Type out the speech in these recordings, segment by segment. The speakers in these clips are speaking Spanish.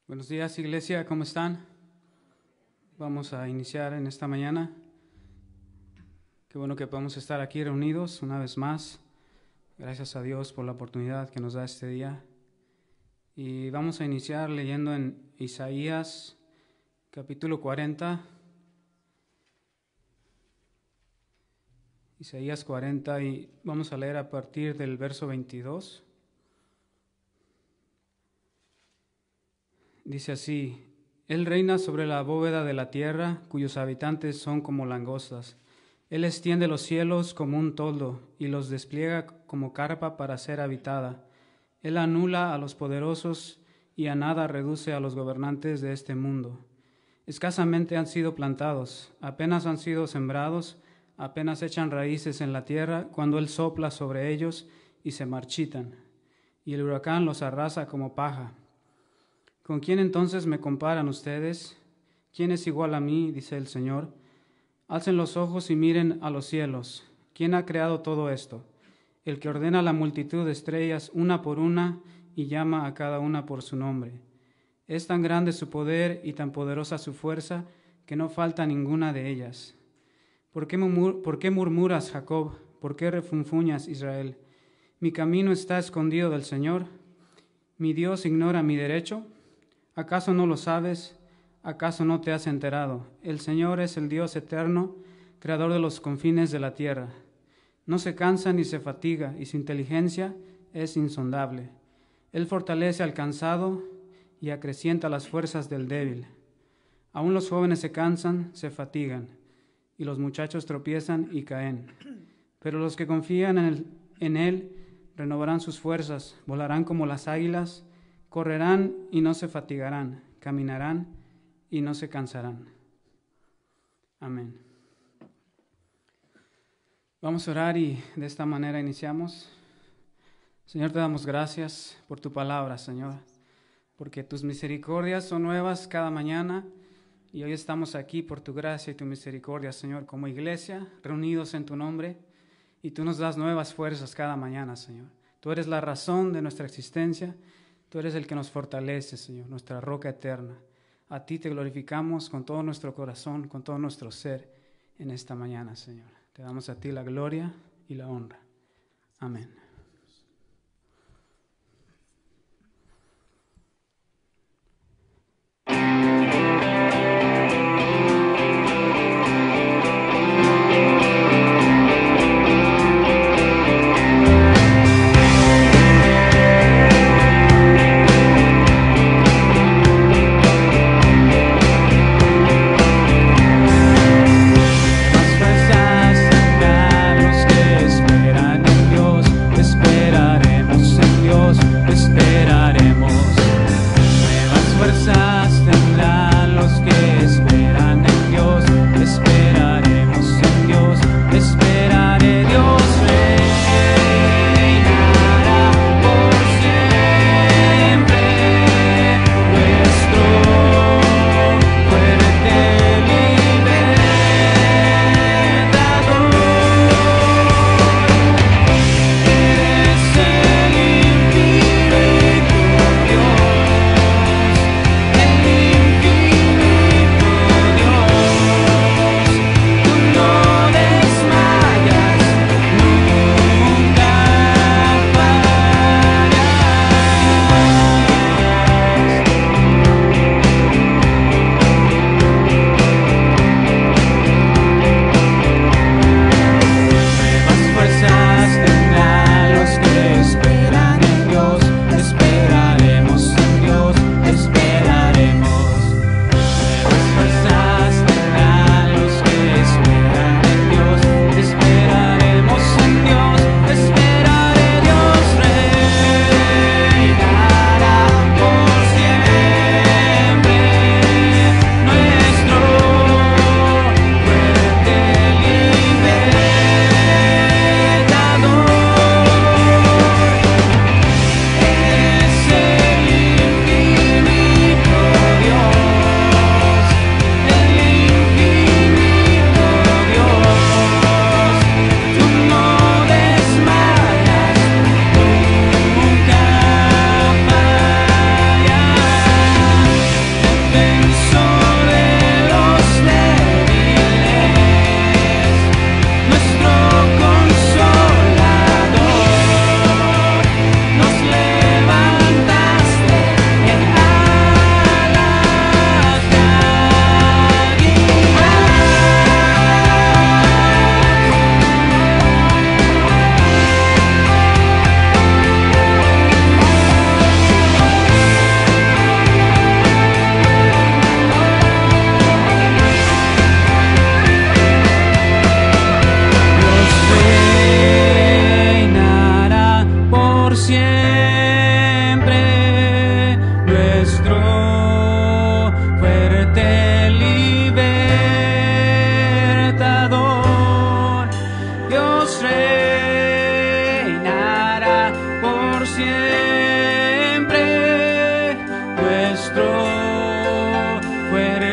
Buenos días, iglesia, ¿cómo están? Vamos a iniciar en esta mañana. Qué bueno que podemos estar aquí reunidos una vez más. Gracias a Dios por la oportunidad que nos da este día. Y vamos a iniciar leyendo en Isaías capítulo 40. Isaías 40 y vamos a leer a partir del verso 22. Dice así: Él reina sobre la bóveda de la tierra, cuyos habitantes son como langostas. Él extiende los cielos como un toldo y los despliega como carpa para ser habitada. Él anula a los poderosos y a nada reduce a los gobernantes de este mundo. Escasamente han sido plantados, apenas han sido sembrados, apenas echan raíces en la tierra, cuando Él sopla sobre ellos y se marchitan, y el huracán los arrasa como paja. ¿Con quién entonces me comparan ustedes? ¿Quién es igual a mí?, dice el Señor. Alcen los ojos y miren a los cielos. ¿Quién ha creado todo esto? El que ordena la multitud de estrellas una por una y llama a cada una por su nombre. Es tan grande su poder y tan poderosa su fuerza que no falta ninguna de ellas. ¿Por qué murmuras, Jacob? ¿Por qué refunfuñas, Israel? ¿Mi camino está escondido del Señor? ¿Mi Dios ignora mi derecho? ¿Acaso no lo sabes? ¿Acaso no te has enterado? El Señor es el Dios eterno, creador de los confines de la tierra. No se cansa ni se fatiga, y su inteligencia es insondable. Él fortalece al cansado y acrecienta las fuerzas del débil. Aún los jóvenes se cansan, se fatigan, y los muchachos tropiezan y caen. Pero los que confían en Él renovarán sus fuerzas, volarán como las águilas, correrán y no se fatigarán, caminarán y no se cansarán. Amén. Vamos a orar y de esta manera iniciamos. Señor, te damos gracias por tu palabra, Señor, porque tus misericordias son nuevas cada mañana y hoy estamos aquí por tu gracia y tu misericordia, Señor, como iglesia, reunidos en tu nombre, y tú nos das nuevas fuerzas cada mañana, Señor. Tú eres la razón de nuestra existencia. Tú eres el que nos fortalece, Señor, nuestra roca eterna. A ti te glorificamos con todo nuestro corazón, con todo nuestro ser en esta mañana, Señor. Te damos a ti la gloria y la honra. Amén. Esperan en Dios,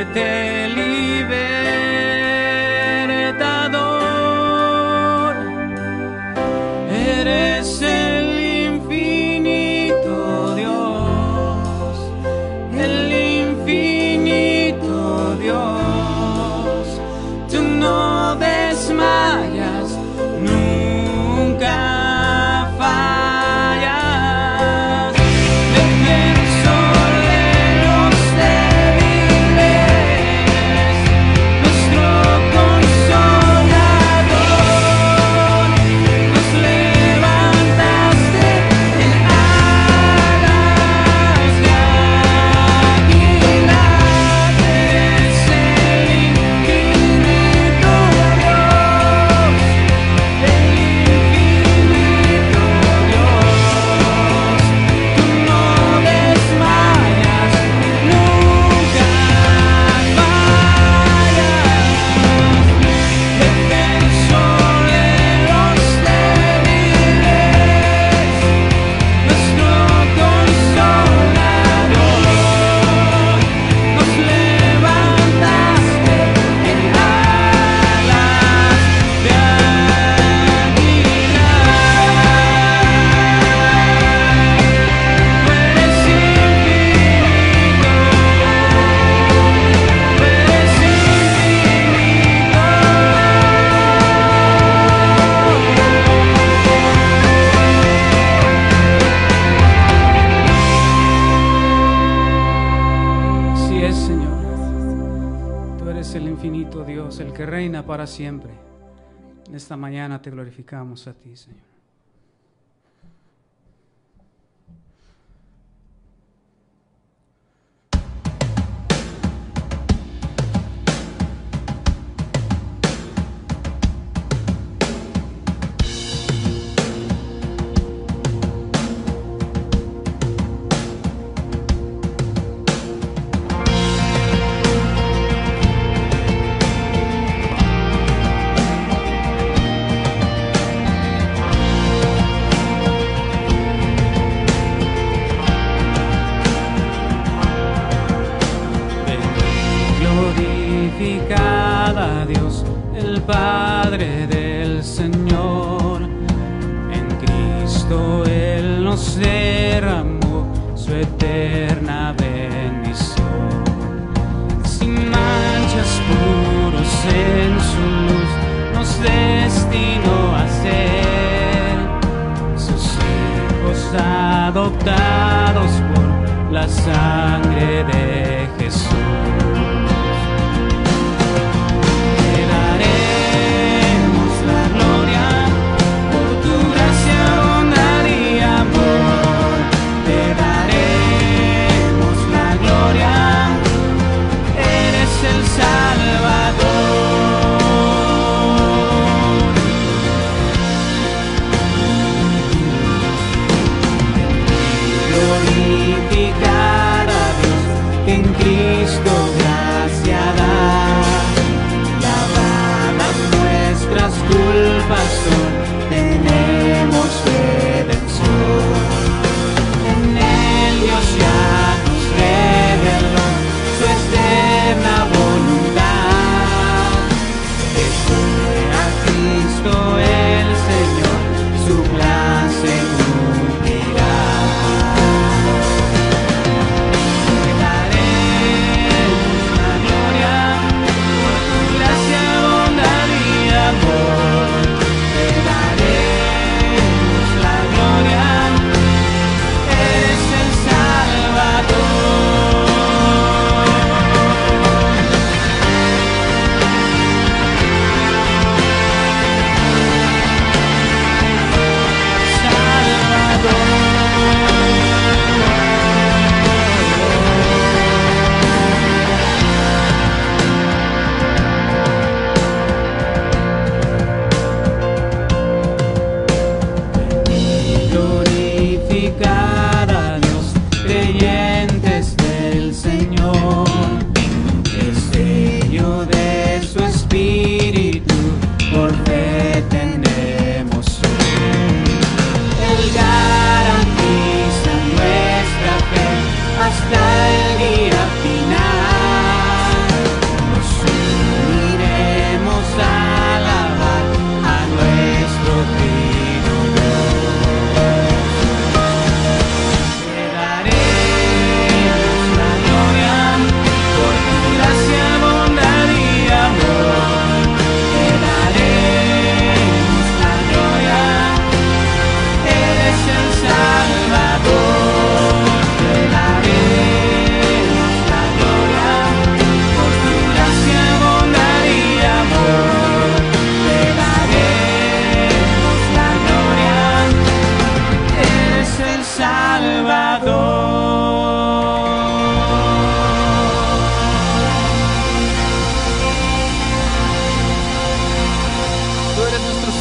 fuerte libertador. Eres el infinito Dios, el infinito Dios. Tú no desmayas, nunca fallas. Defensor de los débiles, nuestro consolador. Nos levantaste en alas de águila. Eres el infinito Dios, el infinito Dios. Tú no desmayas, nunca fallas. Defensor de los débiles, nuestro consolador. Nos levantaste en alas de águila. Tú eres infinito, tú eres infinito. Así es, Señor. Tú eres el infinito Dios, el que reina para siempre. En esta mañana te glorificamos a ti, Señor. Glorificada Dios, el Padre del Señor. En Cristo Él nos derramó su eterna bendición. Sin manchas, puros en su luz, nos destinó a ser sus hijos adoptados por la sangre de Jesús. Te daremos la gloria por tu gracia, bondad y amor. Te daremos la gloria, eres el Salvador. Glorificada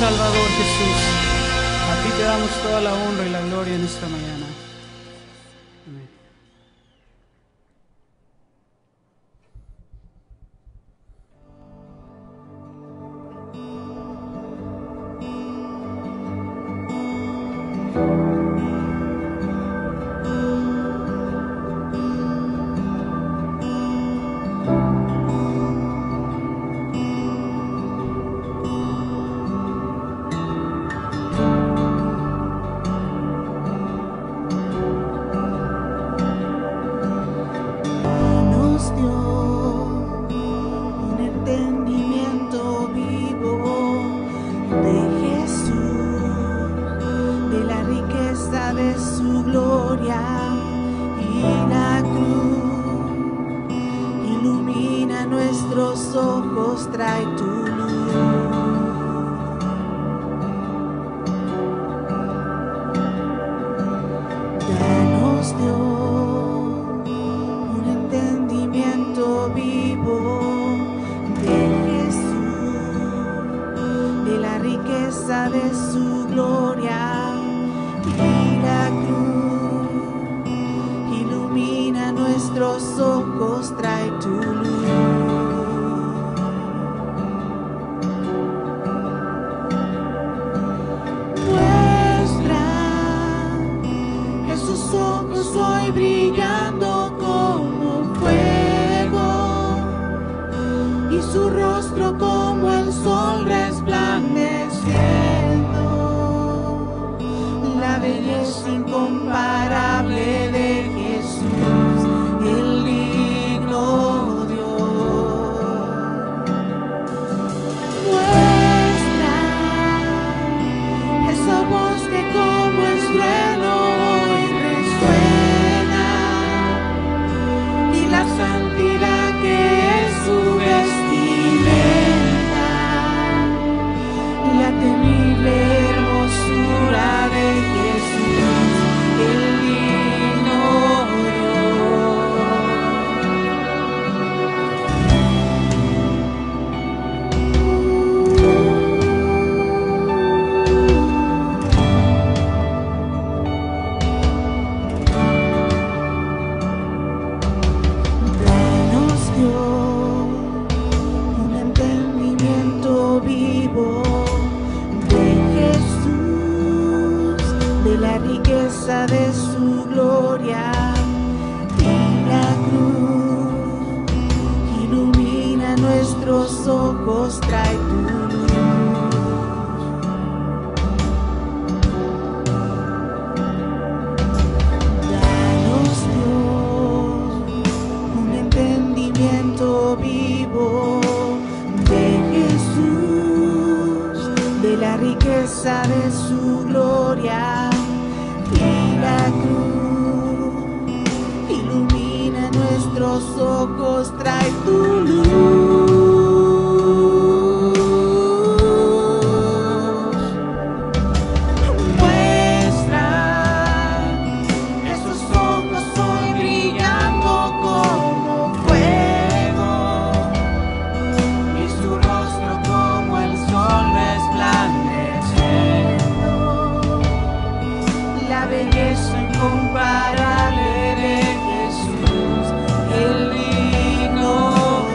Salvador Jesús. A ti te damos toda la honra y la gloria en esta mañana. Amén. Incomparable de Jesús, el digno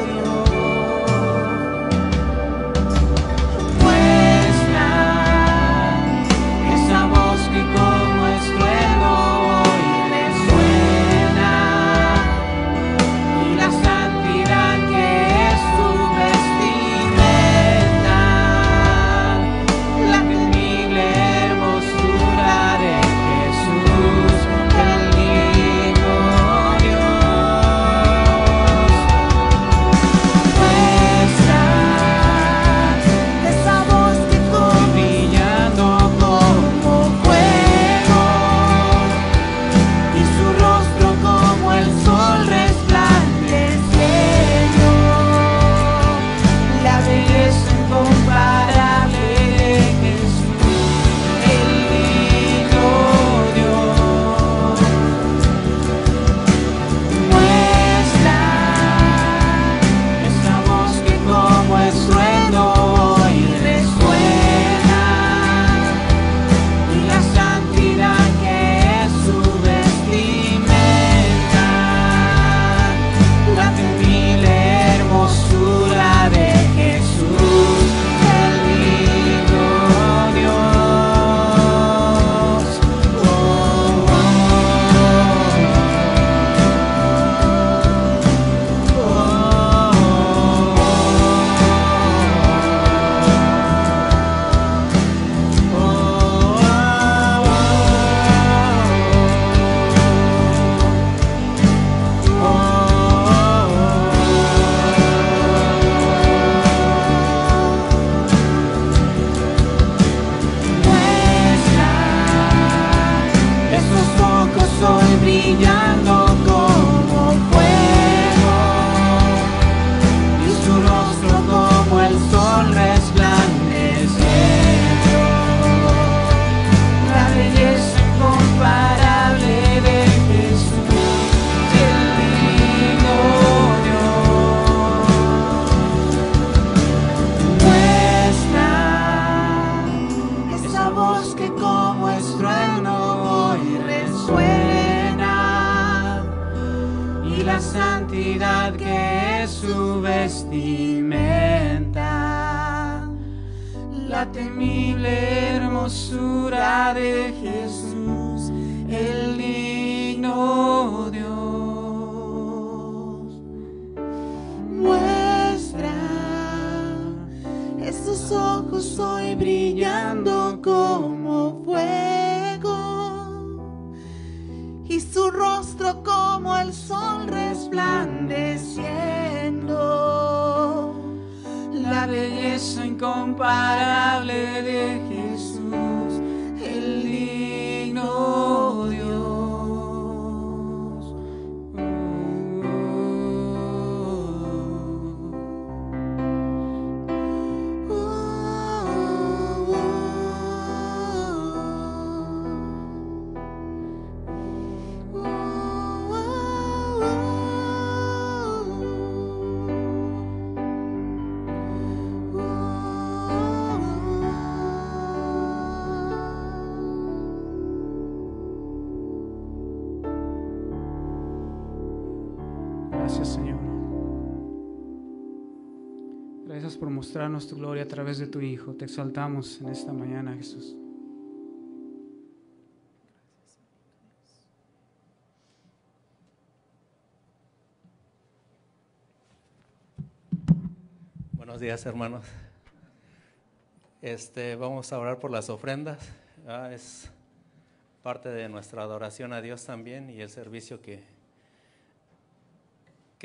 vestimenta, la temible hermosura de Jesús, el digno Dios. Muestra esos ojos hoy brillando como fuego, y su rostro como el sol resplandeciendo, La belleza incomparable de Jesús, el digno Dios. Gracias, Señor. Gracias por mostrarnos tu gloria a través de tu Hijo. Te exaltamos en esta mañana, Jesús. Buenos días, hermanos. Vamos a orar por las ofrendas. Es parte de nuestra adoración a Dios también y el servicio que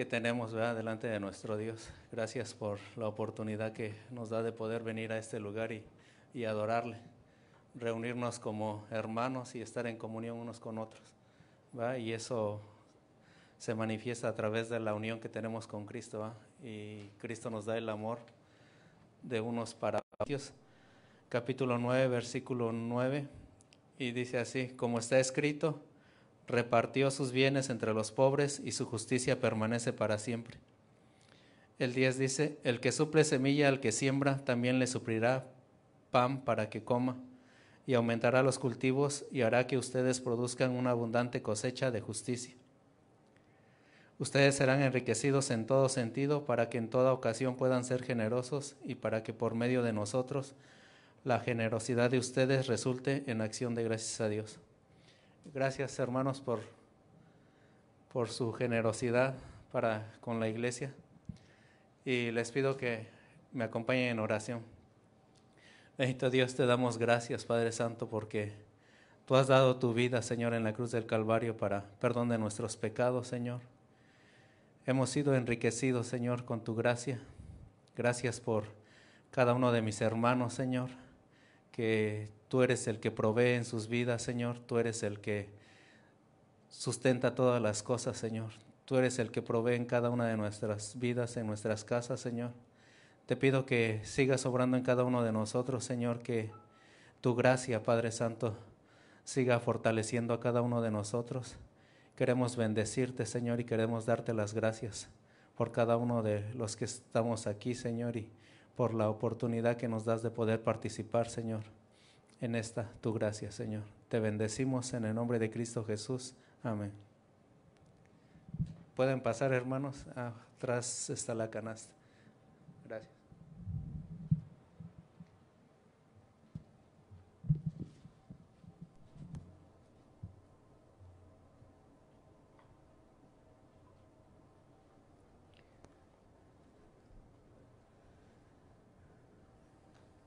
tenemos, ¿verdad?, delante de nuestro Dios. Gracias por la oportunidad que nos da de poder venir a este lugar y adorarle, reunirnos como hermanos y estar en comunión unos con otros, ¿verdad? Y eso se manifiesta a través de la unión que tenemos con Cristo, ¿verdad? Y Cristo nos da el amor de unos para otros. Capítulo 9, versículo 9, y dice así: como está escrito, repartió sus bienes entre los pobres y su justicia permanece para siempre. El 10 dice: el que suple semilla al que siembra, también le suplirá pan para que coma, y aumentará los cultivos y hará que ustedes produzcan una abundante cosecha de justicia. Ustedes serán enriquecidos en todo sentido, para que en toda ocasión puedan ser generosos y para que por medio de nosotros la generosidad de ustedes resulte en acción de gracias a Dios. Gracias, hermanos, por su generosidad para con la iglesia, y les pido que me acompañen en oración. Bendito Dios, te damos gracias, Padre Santo, porque tú has dado tu vida, Señor, en la cruz del Calvario para perdón de nuestros pecados, Señor. Hemos sido enriquecidos, Señor, con tu gracia. Gracias por cada uno de mis hermanos, Señor, que tú eres el que provee en sus vidas, Señor. Tú eres el que sustenta todas las cosas, Señor. Tú eres el que provee en cada una de nuestras vidas, en nuestras casas, Señor. Te pido que sigas obrando en cada uno de nosotros, Señor, que tu gracia, Padre Santo, siga fortaleciendo a cada uno de nosotros. Queremos bendecirte, Señor, y queremos darte las gracias por cada uno de los que estamos aquí, Señor, y por la oportunidad que nos das de poder participar, Señor, en esta tu gracia, Señor. Te bendecimos en el nombre de Cristo Jesús. Amén. Pueden pasar, hermanos. Atrás está la canasta. Gracias.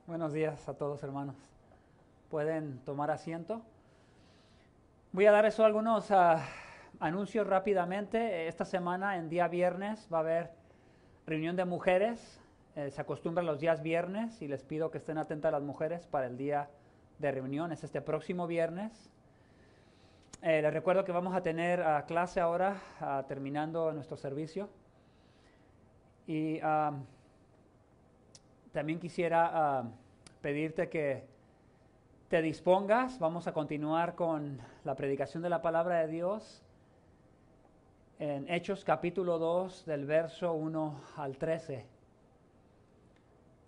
Buenos días a todos, hermanos. Pueden tomar asiento. Voy a dar algunos anuncios rápidamente. Esta semana, en día viernes, va a haber reunión de mujeres. Se acostumbra los días viernes y les pido que estén atentas a las mujeres para el día de reunión. Es este próximo viernes. Les recuerdo que vamos a tener clase ahora, terminando nuestro servicio. Y también quisiera pedirte que te dispongas. Vamos a continuar con la predicación de la palabra de Dios en Hechos capítulo 2 del verso 1 al 13.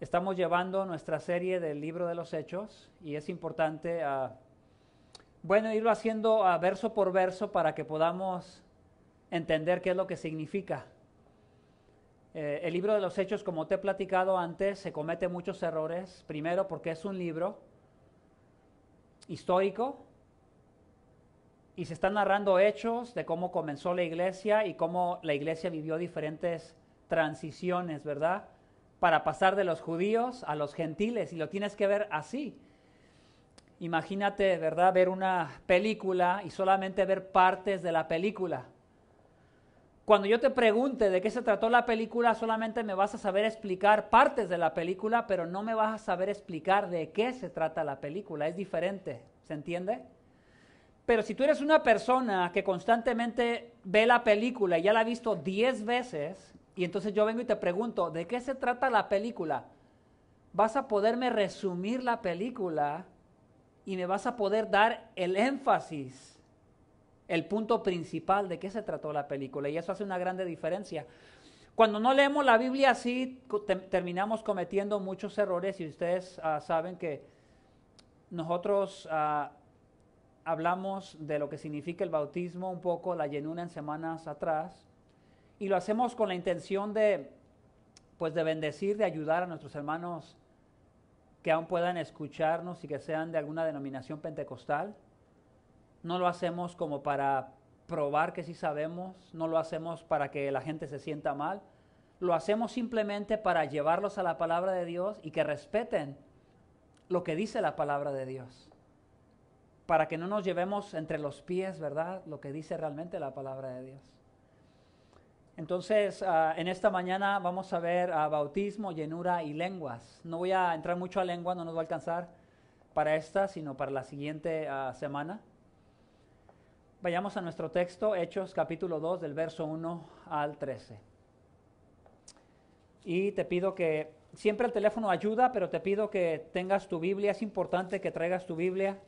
Estamos llevando nuestra serie del libro de los Hechos y es importante irlo haciendo verso por verso para que podamos entender qué es lo que significa. El libro de los Hechos, como te he platicado antes, se comete muchos errores. Primero, porque es un libro histórico y se están narrando hechos de cómo comenzó la iglesia y cómo la iglesia vivió diferentes transiciones, ¿verdad? Para pasar de los judíos a los gentiles, y lo tienes que ver así. Imagínate, ¿verdad?, ver una película y solamente ver partes de la película. Cuando yo te pregunte de qué se trató la película, solamente me vas a saber explicar partes de la película, pero no me vas a saber explicar de qué se trata la película. Es diferente, ¿se entiende? Pero si tú eres una persona que constantemente ve la película y ya la ha visto 10 veces, y entonces yo vengo y te pregunto, ¿de qué se trata la película? Vas a poderme resumir la película y me vas a poder dar el énfasis, el punto principal de qué se trató la película, y eso hace una grande diferencia. Cuando no leemos la Biblia así, terminamos cometiendo muchos errores, y ustedes saben que nosotros hablamos de lo que significa el bautismo, un poco la llenura en semanas atrás, y lo hacemos con la intención de, pues, de bendecir, de ayudar a nuestros hermanos que aún puedan escucharnos y que sean de alguna denominación pentecostal. No lo hacemos como para probar que sí sabemos, no lo hacemos para que la gente se sienta mal, lo hacemos simplemente para llevarlos a la palabra de Dios y que respeten lo que dice la palabra de Dios, para que no nos llevemos entre los pies, ¿verdad?, lo que dice realmente la palabra de Dios. Entonces, en esta mañana vamos a ver bautismo, llenura y lenguas. No voy a entrar mucho a lengua, no nos va a alcanzar para esta, sino para la siguiente semana. Vayamos a nuestro texto, Hechos capítulo 2, del verso 1 al 13. Y te pido que, siempre el teléfono ayuda, pero te pido que tengas tu Biblia. Es importante que traigas tu Biblia.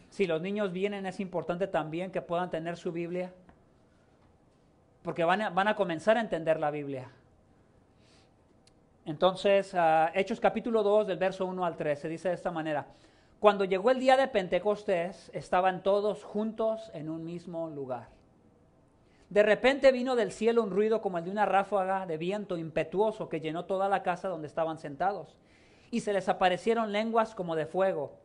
Si los niños vienen, es importante también que puedan tener su Biblia, porque van a comenzar a entender la Biblia. Entonces, Hechos capítulo 2, del verso 1 al 13, dice de esta manera: Cuando llegó el día de Pentecostés, estaban todos juntos en un mismo lugar. De repente vino del cielo un ruido como el de una ráfaga de viento impetuoso que llenó toda la casa donde estaban sentados, y se les aparecieron lenguas como de fuego,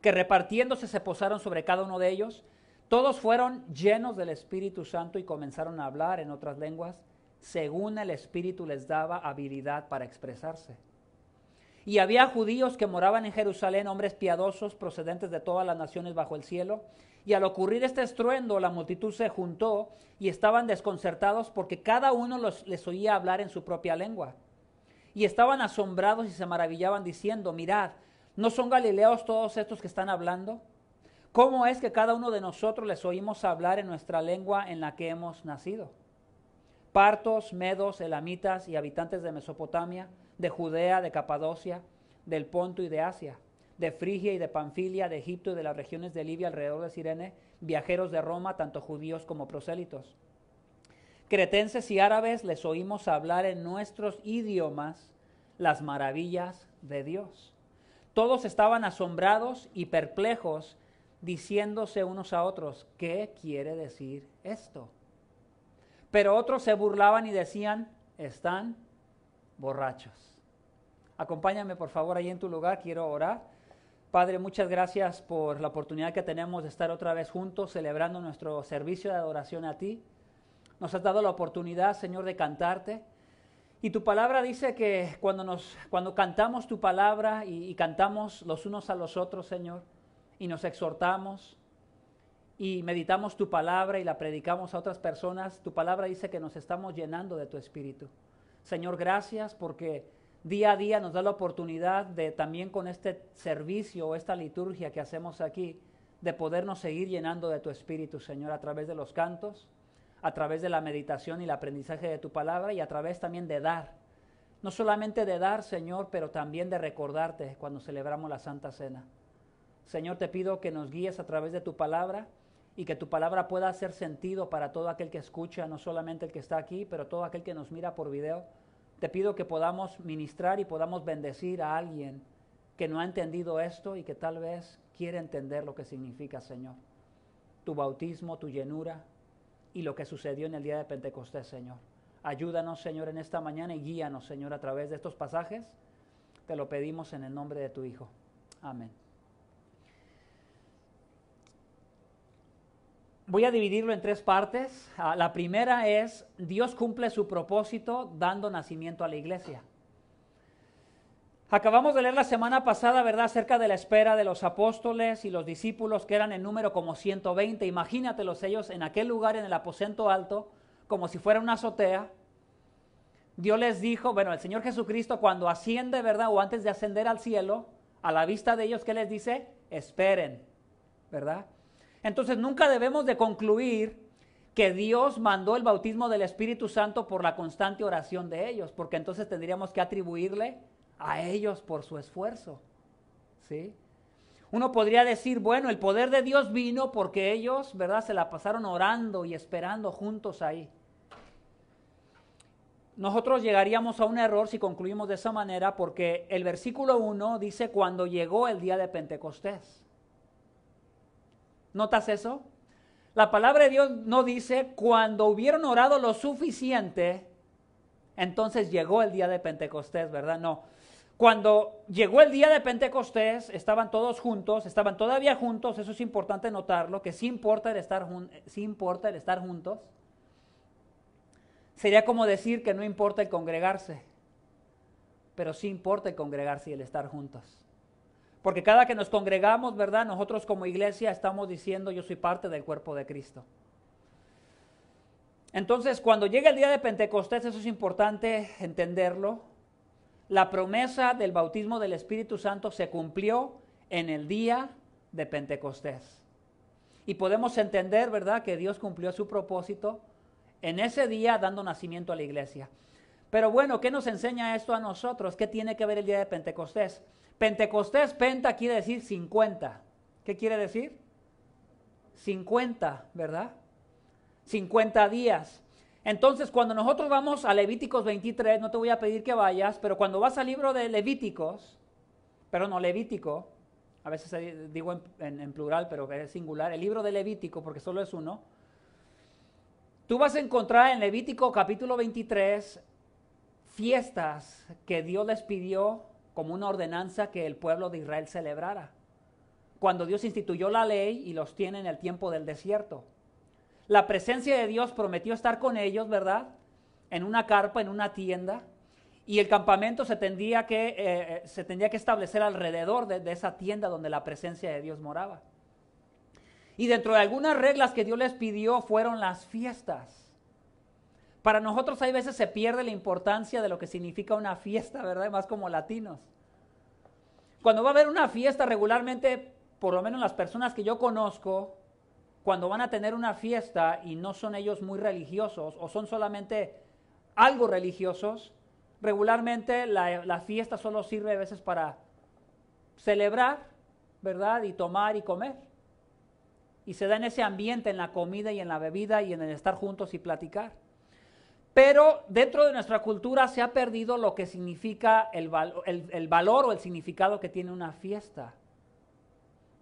que repartiéndose se posaron sobre cada uno de ellos. Todos fueron llenos del Espíritu Santo y comenzaron a hablar en otras lenguas, según el Espíritu les daba habilidad para expresarse. Y había judíos que moraban en Jerusalén, hombres piadosos procedentes de todas las naciones bajo el cielo. Y al ocurrir este estruendo, la multitud se juntó y estaban desconcertados porque cada uno les oía hablar en su propia lengua. Y estaban asombrados y se maravillaban diciendo: mirad, ¿no son galileos todos estos que están hablando? ¿Cómo es que cada uno de nosotros les oímos hablar en nuestra lengua en la que hemos nacido? Partos, medos, elamitas y habitantes de Mesopotamia, de Judea, de Capadocia, del Ponto y de Asia, de Frigia y de Panfilia, de Egipto y de las regiones de Libia alrededor de Cirene, viajeros de Roma, tanto judíos como prosélitos. Cretenses y árabes les oímos hablar en nuestros idiomas las maravillas de Dios. Todos estaban asombrados y perplejos, diciéndose unos a otros: ¿qué quiere decir esto? Pero otros se burlaban y decían: están borrachos. Acompáñame por favor ahí en tu lugar, quiero orar. Padre, muchas gracias por la oportunidad que tenemos de estar otra vez juntos celebrando nuestro servicio de adoración a ti. Nos has dado la oportunidad, Señor, de cantarte. Y tu palabra dice que cuando cantamos tu palabra y cantamos los unos a los otros, Señor, y nos exhortamos y meditamos tu palabra y la predicamos a otras personas, tu palabra dice que nos estamos llenando de tu Espíritu. Señor, gracias porque día a día nos da la oportunidad de también con este servicio o esta liturgia que hacemos aquí, de podernos seguir llenando de tu Espíritu, Señor, a través de los cantos, a través de la meditación y el aprendizaje de tu palabra, y a través también de dar. No solamente de dar, Señor, pero también de recordarte cuando celebramos la Santa Cena. Señor, te pido que nos guíes a través de tu palabra y que tu palabra pueda hacer sentido para todo aquel que escucha, no solamente el que está aquí, pero todo aquel que nos mira por video. Te pido que podamos ministrar y podamos bendecir a alguien que no ha entendido esto y que tal vez quiere entender lo que significa, Señor, tu bautismo, tu llenura y lo que sucedió en el día de Pentecostés, Señor. Ayúdanos, Señor, en esta mañana y guíanos, Señor, a través de estos pasajes. Te lo pedimos en el nombre de tu Hijo. Amén. Voy a dividirlo en tres partes. La primera es, Dios cumple su propósito dando nacimiento a la iglesia. Acabamos de leer la semana pasada, ¿verdad?, acerca de la espera de los apóstoles y los discípulos, que eran en número como 120. Imagínatelos ellos en aquel lugar, en el aposento alto, como si fuera una azotea. Dios les dijo, bueno, el Señor Jesucristo cuando asciende, ¿verdad?, o antes de ascender al cielo, a la vista de ellos, ¿qué les dice? Esperen, ¿verdad? Entonces nunca debemos de concluir que Dios mandó el bautismo del Espíritu Santo por la constante oración de ellos, porque entonces tendríamos que atribuirle a ellos por su esfuerzo, ¿sí? Uno podría decir, bueno, el poder de Dios vino porque ellos, ¿verdad?, se la pasaron orando y esperando juntos ahí. Nosotros llegaríamos a un error si concluimos de esa manera, porque el versículo 1 dice cuando llegó el día de Pentecostés. ¿Notas eso? La palabra de Dios no dice cuando hubieron orado lo suficiente, entonces llegó el día de Pentecostés, ¿verdad? No. Cuando llegó el día de Pentecostés, estaban todos juntos, estaban todavía juntos, eso es importante notarlo, que sí importa el estar juntos. Sería como decir que no importa el congregarse, pero sí importa el congregarse y el estar juntos. Porque cada que nos congregamos, ¿verdad?, nosotros como iglesia estamos diciendo yo soy parte del cuerpo de Cristo. Entonces, cuando llega el día de Pentecostés, eso es importante entenderlo. La promesa del bautismo del Espíritu Santo se cumplió en el día de Pentecostés. Y podemos entender, ¿verdad?, que Dios cumplió su propósito en ese día dando nacimiento a la iglesia. Pero bueno, ¿qué nos enseña esto a nosotros? ¿Qué tiene que ver el día de Pentecostés? Pentecostés, penta, quiere decir 50. ¿Qué quiere decir? 50, ¿verdad? 50 días. Entonces, cuando nosotros vamos a Levíticos 23, no te voy a pedir que vayas, pero cuando vas al libro de Levíticos, Levítico, a veces digo en plural, pero es singular, el libro de Levítico, porque solo es uno, tú vas a encontrar en Levítico capítulo 23 fiestas que Dios les pidió como una ordenanza que el pueblo de Israel celebrara. Cuando Dios instituyó la ley y los tiene en el tiempo del desierto. La presencia de Dios prometió estar con ellos, ¿verdad?, en una carpa, en una tienda, y el campamento se tendría que establecer alrededor de esa tienda donde la presencia de Dios moraba. Y dentro de algunas reglas que Dios les pidió fueron las fiestas. Para nosotros hay veces se pierde la importancia de lo que significa una fiesta, ¿verdad?, más como latinos. Cuando va a haber una fiesta regularmente, por lo menos las personas que yo conozco, cuando van a tener una fiesta y no son ellos muy religiosos o son solamente algo religiosos, regularmente la fiesta solo sirve a veces para celebrar, ¿verdad?, y tomar y comer. Y se da en ese ambiente, en la comida y en la bebida y en el estar juntos y platicar. Pero dentro de nuestra cultura se ha perdido lo que significa el valor o el significado que tiene una fiesta.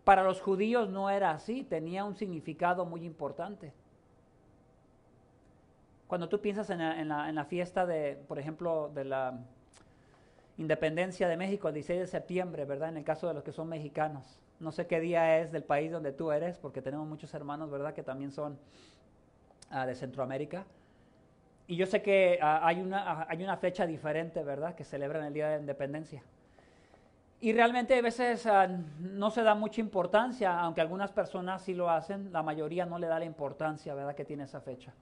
Para los judíos no era así, tenía un significado muy importante. Cuando tú piensas en la fiesta de, por ejemplo, de la independencia de México, el 16 de septiembre, ¿verdad?, en el caso de los que son mexicanos. No sé qué día es del país donde tú eres, porque tenemos muchos hermanos, ¿verdad?, que también son de Centroamérica. Y yo sé que hay una fecha diferente, ¿verdad?, que celebran el Día de la Independencia. Y realmente a veces no se da mucha importancia, aunque algunas personas sí lo hacen, la mayoría no le da la importancia, ¿verdad?, que tiene esa fecha.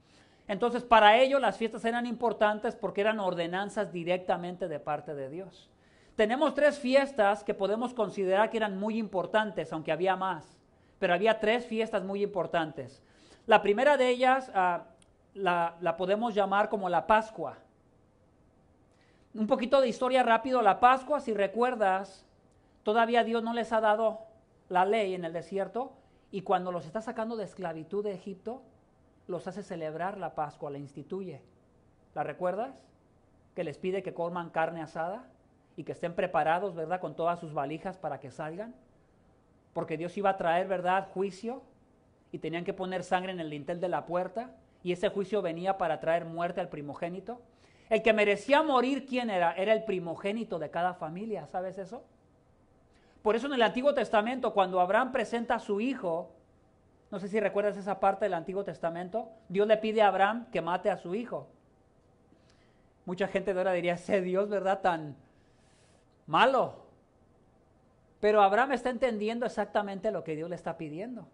Entonces, para ellos las fiestas eran importantes porque eran ordenanzas directamente de parte de Dios. Tenemos 3 fiestas que podemos considerar que eran muy importantes, aunque había más, pero había 3 fiestas muy importantes. La primera de ellas la podemos llamar como la Pascua. Un poquito de historia rápido. La Pascua, si recuerdas, todavía Dios no les ha dado la ley en el desierto, y cuando los está sacando de esclavitud de Egipto, los hace celebrar la Pascua, la instituye. ¿La recuerdas? Que les pide que coman carne asada y que estén preparados, ¿verdad?, con todas sus valijas para que salgan, porque Dios iba a traer, ¿verdad?, juicio, y tenían que poner sangre en el dintel de la puerta, y ese juicio venía para traer muerte al primogénito. El que merecía morir, ¿quién era? Era el primogénito de cada familia, ¿sabes eso? Por eso en el Antiguo Testamento, cuando Abraham presenta a su hijo, no sé si recuerdas esa parte del Antiguo Testamento, Dios le pide a Abraham que mate a su hijo. Mucha gente de ahora diría, ese Dios, ¿verdad?, tan malo. Pero Abraham está entendiendo exactamente lo que Dios le está pidiendo.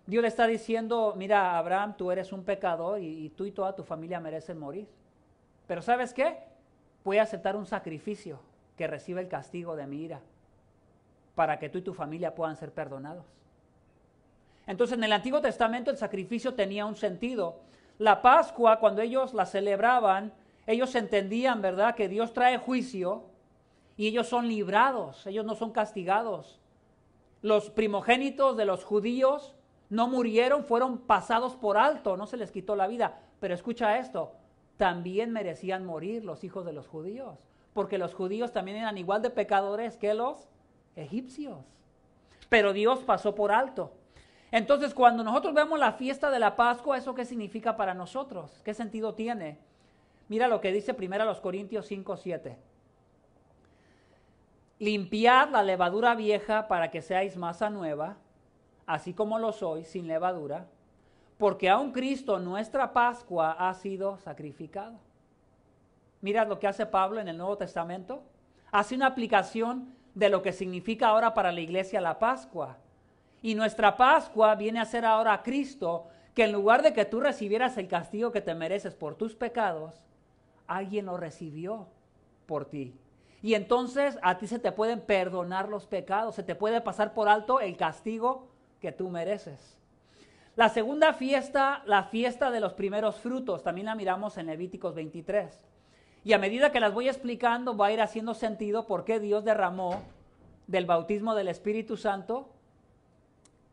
Dios le está diciendo, mira, Abraham, tú eres un pecador y tú y toda tu familia merecen morir. Pero ¿sabes qué? Voy a aceptar un sacrificio que reciba el castigo de mi ira para que tú y tu familia puedan ser perdonados. Entonces, en el Antiguo Testamento el sacrificio tenía un sentido. La Pascua, cuando ellos la celebraban, ellos entendían, ¿verdad?, que Dios trae juicio y ellos son librados, ellos no son castigados. Los primogénitos de los judíos no murieron, fueron pasados por alto, no se les quitó la vida. Pero escucha esto, también merecían morir los hijos de los judíos, porque los judíos también eran igual de pecadores que los egipcios. Pero Dios pasó por alto. Entonces, cuando nosotros vemos la fiesta de la Pascua, ¿eso qué significa para nosotros? ¿Qué sentido tiene? Mira lo que dice 1 Corintios 5:7. Limpiad la levadura vieja para que seáis masa nueva, así como lo sois, sin levadura, porque aun Cristo, nuestra Pascua, ha sido sacrificado. Mira lo que hace Pablo en el Nuevo Testamento. Hace una aplicación de lo que significa ahora para la iglesia la Pascua. Y nuestra Pascua viene a ser ahora a Cristo, que en lugar de que tú recibieras el castigo que te mereces por tus pecados, alguien lo recibió por ti. Y entonces a ti se te pueden perdonar los pecados, se te puede pasar por alto el castigo que tú mereces. La segunda fiesta, la fiesta de los primeros frutos, también la miramos en Levíticos 23. Y a medida que las voy explicando, va a ir haciendo sentido por qué Dios derramó del bautismo del Espíritu Santo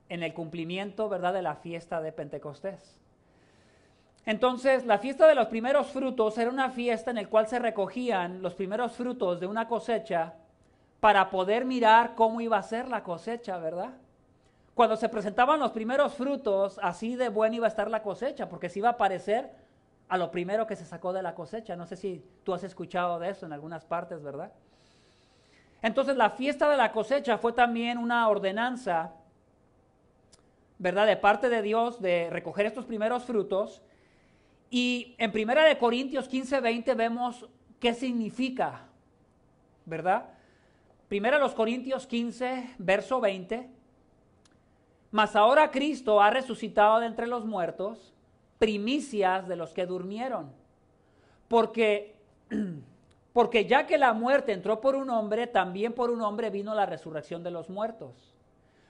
en el cumplimiento, ¿verdad?, de la fiesta de Pentecostés. Entonces, la fiesta de los primeros frutos era una fiesta en la cual se recogían los primeros frutos de una cosecha para poder mirar cómo iba a ser la cosecha, ¿verdad? Cuando se presentaban los primeros frutos, así de buena iba a estar la cosecha, porque se iba a parecer a lo primero que se sacó de la cosecha. No sé si tú has escuchado de eso en algunas partes, ¿verdad? Entonces, la fiesta de la cosecha fue también una ordenanza, ¿verdad?, de parte de Dios de recoger estos primeros frutos. Y en 1 Corintios 15:20 vemos qué significa, ¿verdad? 1 Corintios 15, verso 20. Mas ahora Cristo ha resucitado de entre los muertos, primicias de los que durmieron. Porque ya que la muerte entró por un hombre, también por un hombre vino la resurrección de los muertos.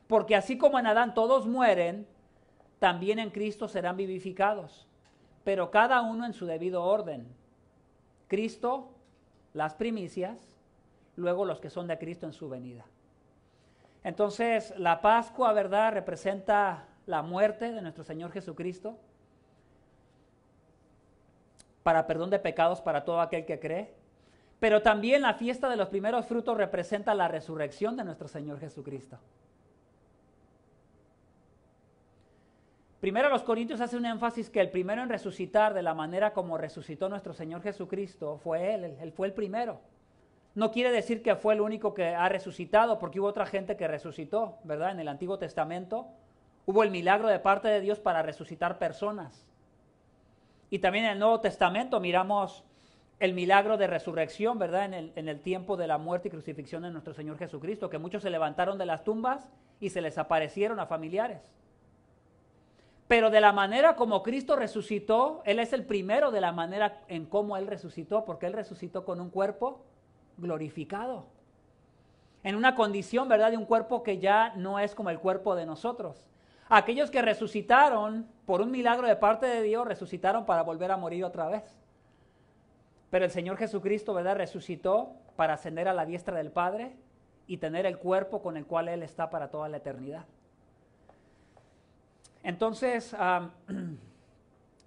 Porque así como en Adán todos mueren, también en Cristo serán vivificados, pero cada uno en su debido orden. Cristo, las primicias, luego los que son de Cristo en su venida. Entonces, la Pascua, ¿verdad?, representa la muerte de nuestro Señor Jesucristo para perdón de pecados para todo aquel que cree. Pero también la fiesta de los primeros frutos representa la resurrección de nuestro Señor Jesucristo. Primero los Corintios hace un énfasis que el primero en resucitar de la manera como resucitó nuestro Señor Jesucristo fue Él fue el primero. No quiere decir que fue el único que ha resucitado, porque hubo otra gente que resucitó, ¿verdad? En el Antiguo Testamento hubo el milagro de parte de Dios para resucitar personas. Y también en el Nuevo Testamento miramos el milagro de resurrección, ¿verdad? En el tiempo de la muerte y crucifixión de nuestro Señor Jesucristo, que muchos se levantaron de las tumbas y se les aparecieron a familiares. Pero de la manera como Cristo resucitó, Él es el primero de la manera en cómo Él resucitó, porque Él resucitó con un cuerpo glorificado. En una condición, ¿verdad?, de un cuerpo que ya no es como el cuerpo de nosotros. Aquellos que resucitaron por un milagro de parte de Dios, resucitaron para volver a morir otra vez. Pero el Señor Jesucristo, ¿verdad?, resucitó para ascender a la diestra del Padre y tener el cuerpo con el cual Él está para toda la eternidad. Entonces,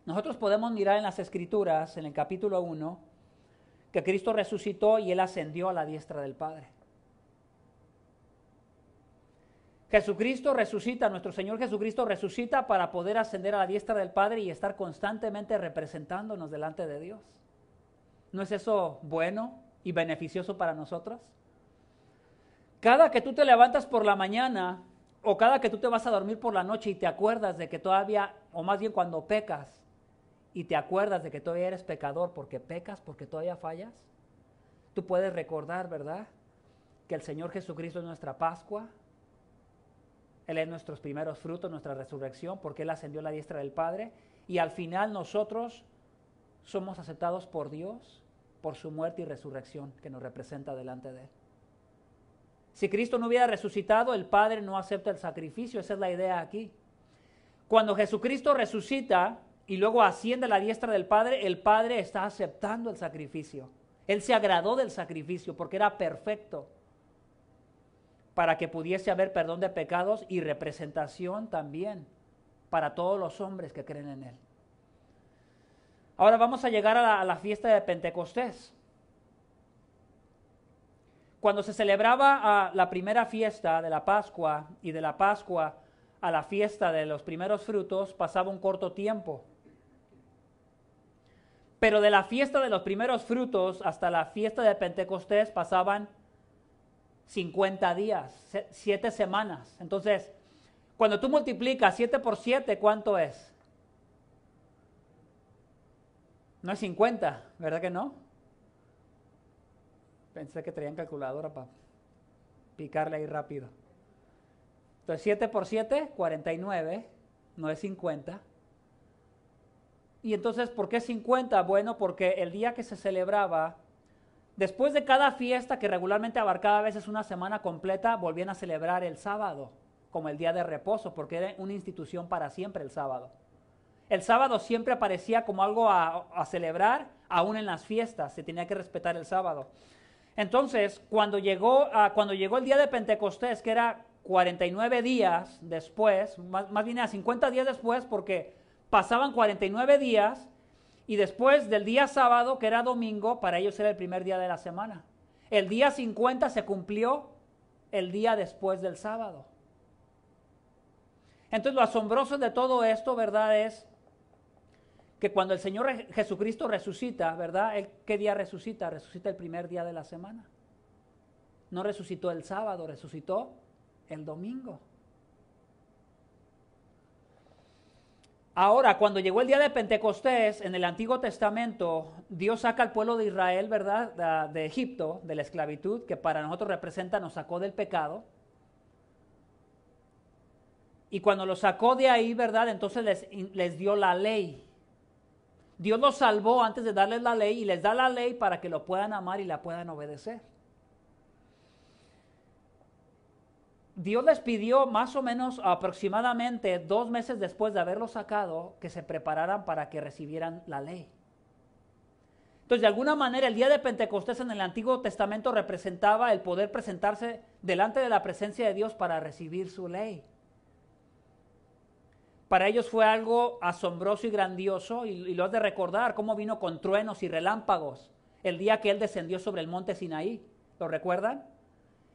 nosotros podemos mirar en las Escrituras, en el capítulo 1, que Cristo resucitó y Él ascendió a la diestra del Padre. Jesucristo resucita, nuestro Señor Jesucristo resucita para poder ascender a la diestra del Padre y estar constantemente representándonos delante de Dios. ¿No es eso bueno y beneficioso para nosotros? Cada que tú te levantas por la mañana o cada que tú te vas a dormir por la noche y te acuerdas de que todavía, o más bien cuando pecas y te acuerdas de que todavía eres pecador porque pecas, porque todavía fallas, tú puedes recordar, ¿verdad?, que el Señor Jesucristo es nuestra Pascua. Él es nuestros primeros frutos, nuestra resurrección, porque Él ascendió a la diestra del Padre. Y al final nosotros somos aceptados por Dios por su muerte y resurrección que nos representa delante de Él. Si Cristo no hubiera resucitado, el Padre no acepta el sacrificio. Esa es la idea aquí. Cuando Jesucristo resucita y luego asciende a la diestra del Padre, el Padre está aceptando el sacrificio. Él se agradó del sacrificio porque era perfecto, para que pudiese haber perdón de pecados y representación también para todos los hombres que creen en Él. Ahora vamos a llegar a la fiesta de Pentecostés. Cuando se celebraba la primera fiesta de la Pascua y de la Pascua a la fiesta de los primeros frutos, pasaba un corto tiempo. Pero de la fiesta de los primeros frutos hasta la fiesta de Pentecostés pasaban 50 días, 7 semanas. Entonces, cuando tú multiplicas 7 por 7, ¿cuánto es? No es 50, ¿verdad que no? Pensé que traían calculadora para picarle ahí rápido. Entonces, 7 por 7, 49, no es 50. Y entonces, ¿por qué 50? Bueno, porque el día que se celebraba, después de cada fiesta, que regularmente abarcaba a veces una semana completa, volvían a celebrar el sábado como el día de reposo, porque era una institución para siempre el sábado. El sábado siempre aparecía como algo a celebrar, aún en las fiestas, se tenía que respetar el sábado. Entonces, cuando llegó el día de Pentecostés, que era 49 días después, más bien a 50 días después, porque pasaban 49 días, y después del día sábado, que era domingo, para ellos era el primer día de la semana. El día 50 se cumplió el día después del sábado. Entonces lo asombroso de todo esto, ¿verdad?, es que cuando el Señor Jesucristo resucita, ¿verdad?, ¿Él qué día resucita? Resucita el primer día de la semana. No resucitó el sábado, resucitó el domingo. Ahora, cuando llegó el día de Pentecostés, en el Antiguo Testamento, Dios saca al pueblo de Israel, ¿verdad?, de Egipto, de la esclavitud, que para nosotros representa, nos sacó del pecado. Y cuando los sacó de ahí, ¿verdad?, entonces les dio la ley. Dios los salvó antes de darles la ley y les da la ley para que lo puedan amar y la puedan obedecer. Dios les pidió más o menos aproximadamente 2 meses después de haberlos sacado que se prepararan para que recibieran la ley. Entonces, de alguna manera, el día de Pentecostés en el Antiguo Testamento representaba el poder presentarse delante de la presencia de Dios para recibir su ley. Para ellos fue algo asombroso y grandioso, y lo has de recordar, cómo vino con truenos y relámpagos el día que Él descendió sobre el monte Sinaí. ¿Lo recuerdan?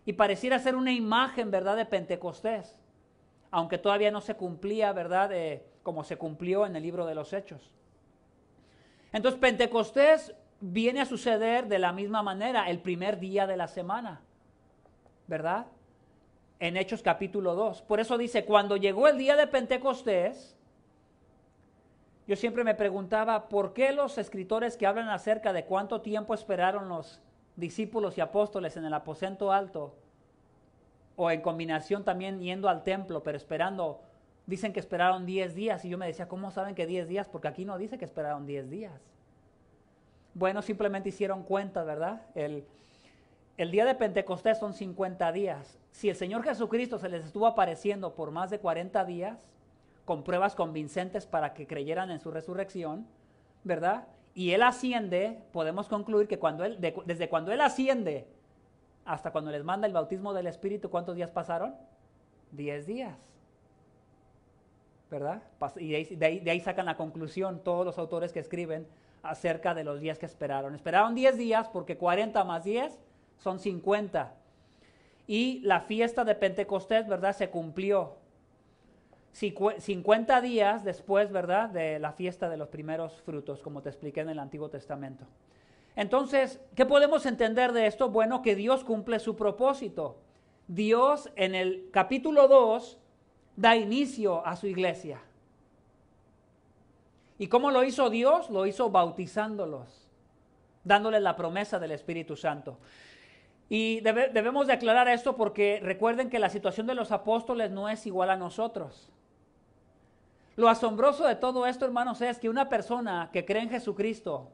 Y pareciera ser una imagen, ¿verdad?, de Pentecostés, aunque todavía no se cumplía, ¿verdad?, como se cumplió en el libro de los Hechos. Entonces, Pentecostés viene a suceder de la misma manera, el primer día de la semana, ¿verdad?, en Hechos capítulo 2. Por eso dice, cuando llegó el día de Pentecostés, yo siempre me preguntaba, ¿por qué los escritores que hablan acerca de cuánto tiempo esperaron los discípulos y apóstoles en el aposento alto, o en combinación también yendo al templo, pero esperando, dicen que esperaron 10 días, y yo me decía, ¿cómo saben que 10 días? Porque aquí no dice que esperaron 10 días. Bueno, simplemente hicieron cuentas, ¿verdad? El día de Pentecostés son 50 días. Si el Señor Jesucristo se les estuvo apareciendo por más de 40 días, con pruebas convincentes para que creyeran en su resurrección, ¿verdad?, y Él asciende, podemos concluir que desde cuando Él asciende hasta cuando les manda el bautismo del Espíritu, ¿cuántos días pasaron? 10 días, ¿verdad? Y de ahí sacan la conclusión todos los autores que escriben acerca de los días que esperaron. Esperaron 10 días porque 40 más 10 son 50. y la fiesta de Pentecostés, ¿verdad?, se cumplió 50 días después, ¿verdad?, de la fiesta de los primeros frutos, como te expliqué en el Antiguo Testamento. Entonces, ¿qué podemos entender de esto? Bueno, que Dios cumple su propósito. Dios en el capítulo 2 da inicio a su iglesia. ¿Y cómo lo hizo Dios? Lo hizo bautizándolos, dándoles la promesa del Espíritu Santo. Y debemos de aclarar esto porque recuerden que la situación de los apóstoles no es igual a nosotros. Lo asombroso de todo esto, hermanos, es que una persona que cree en Jesucristo,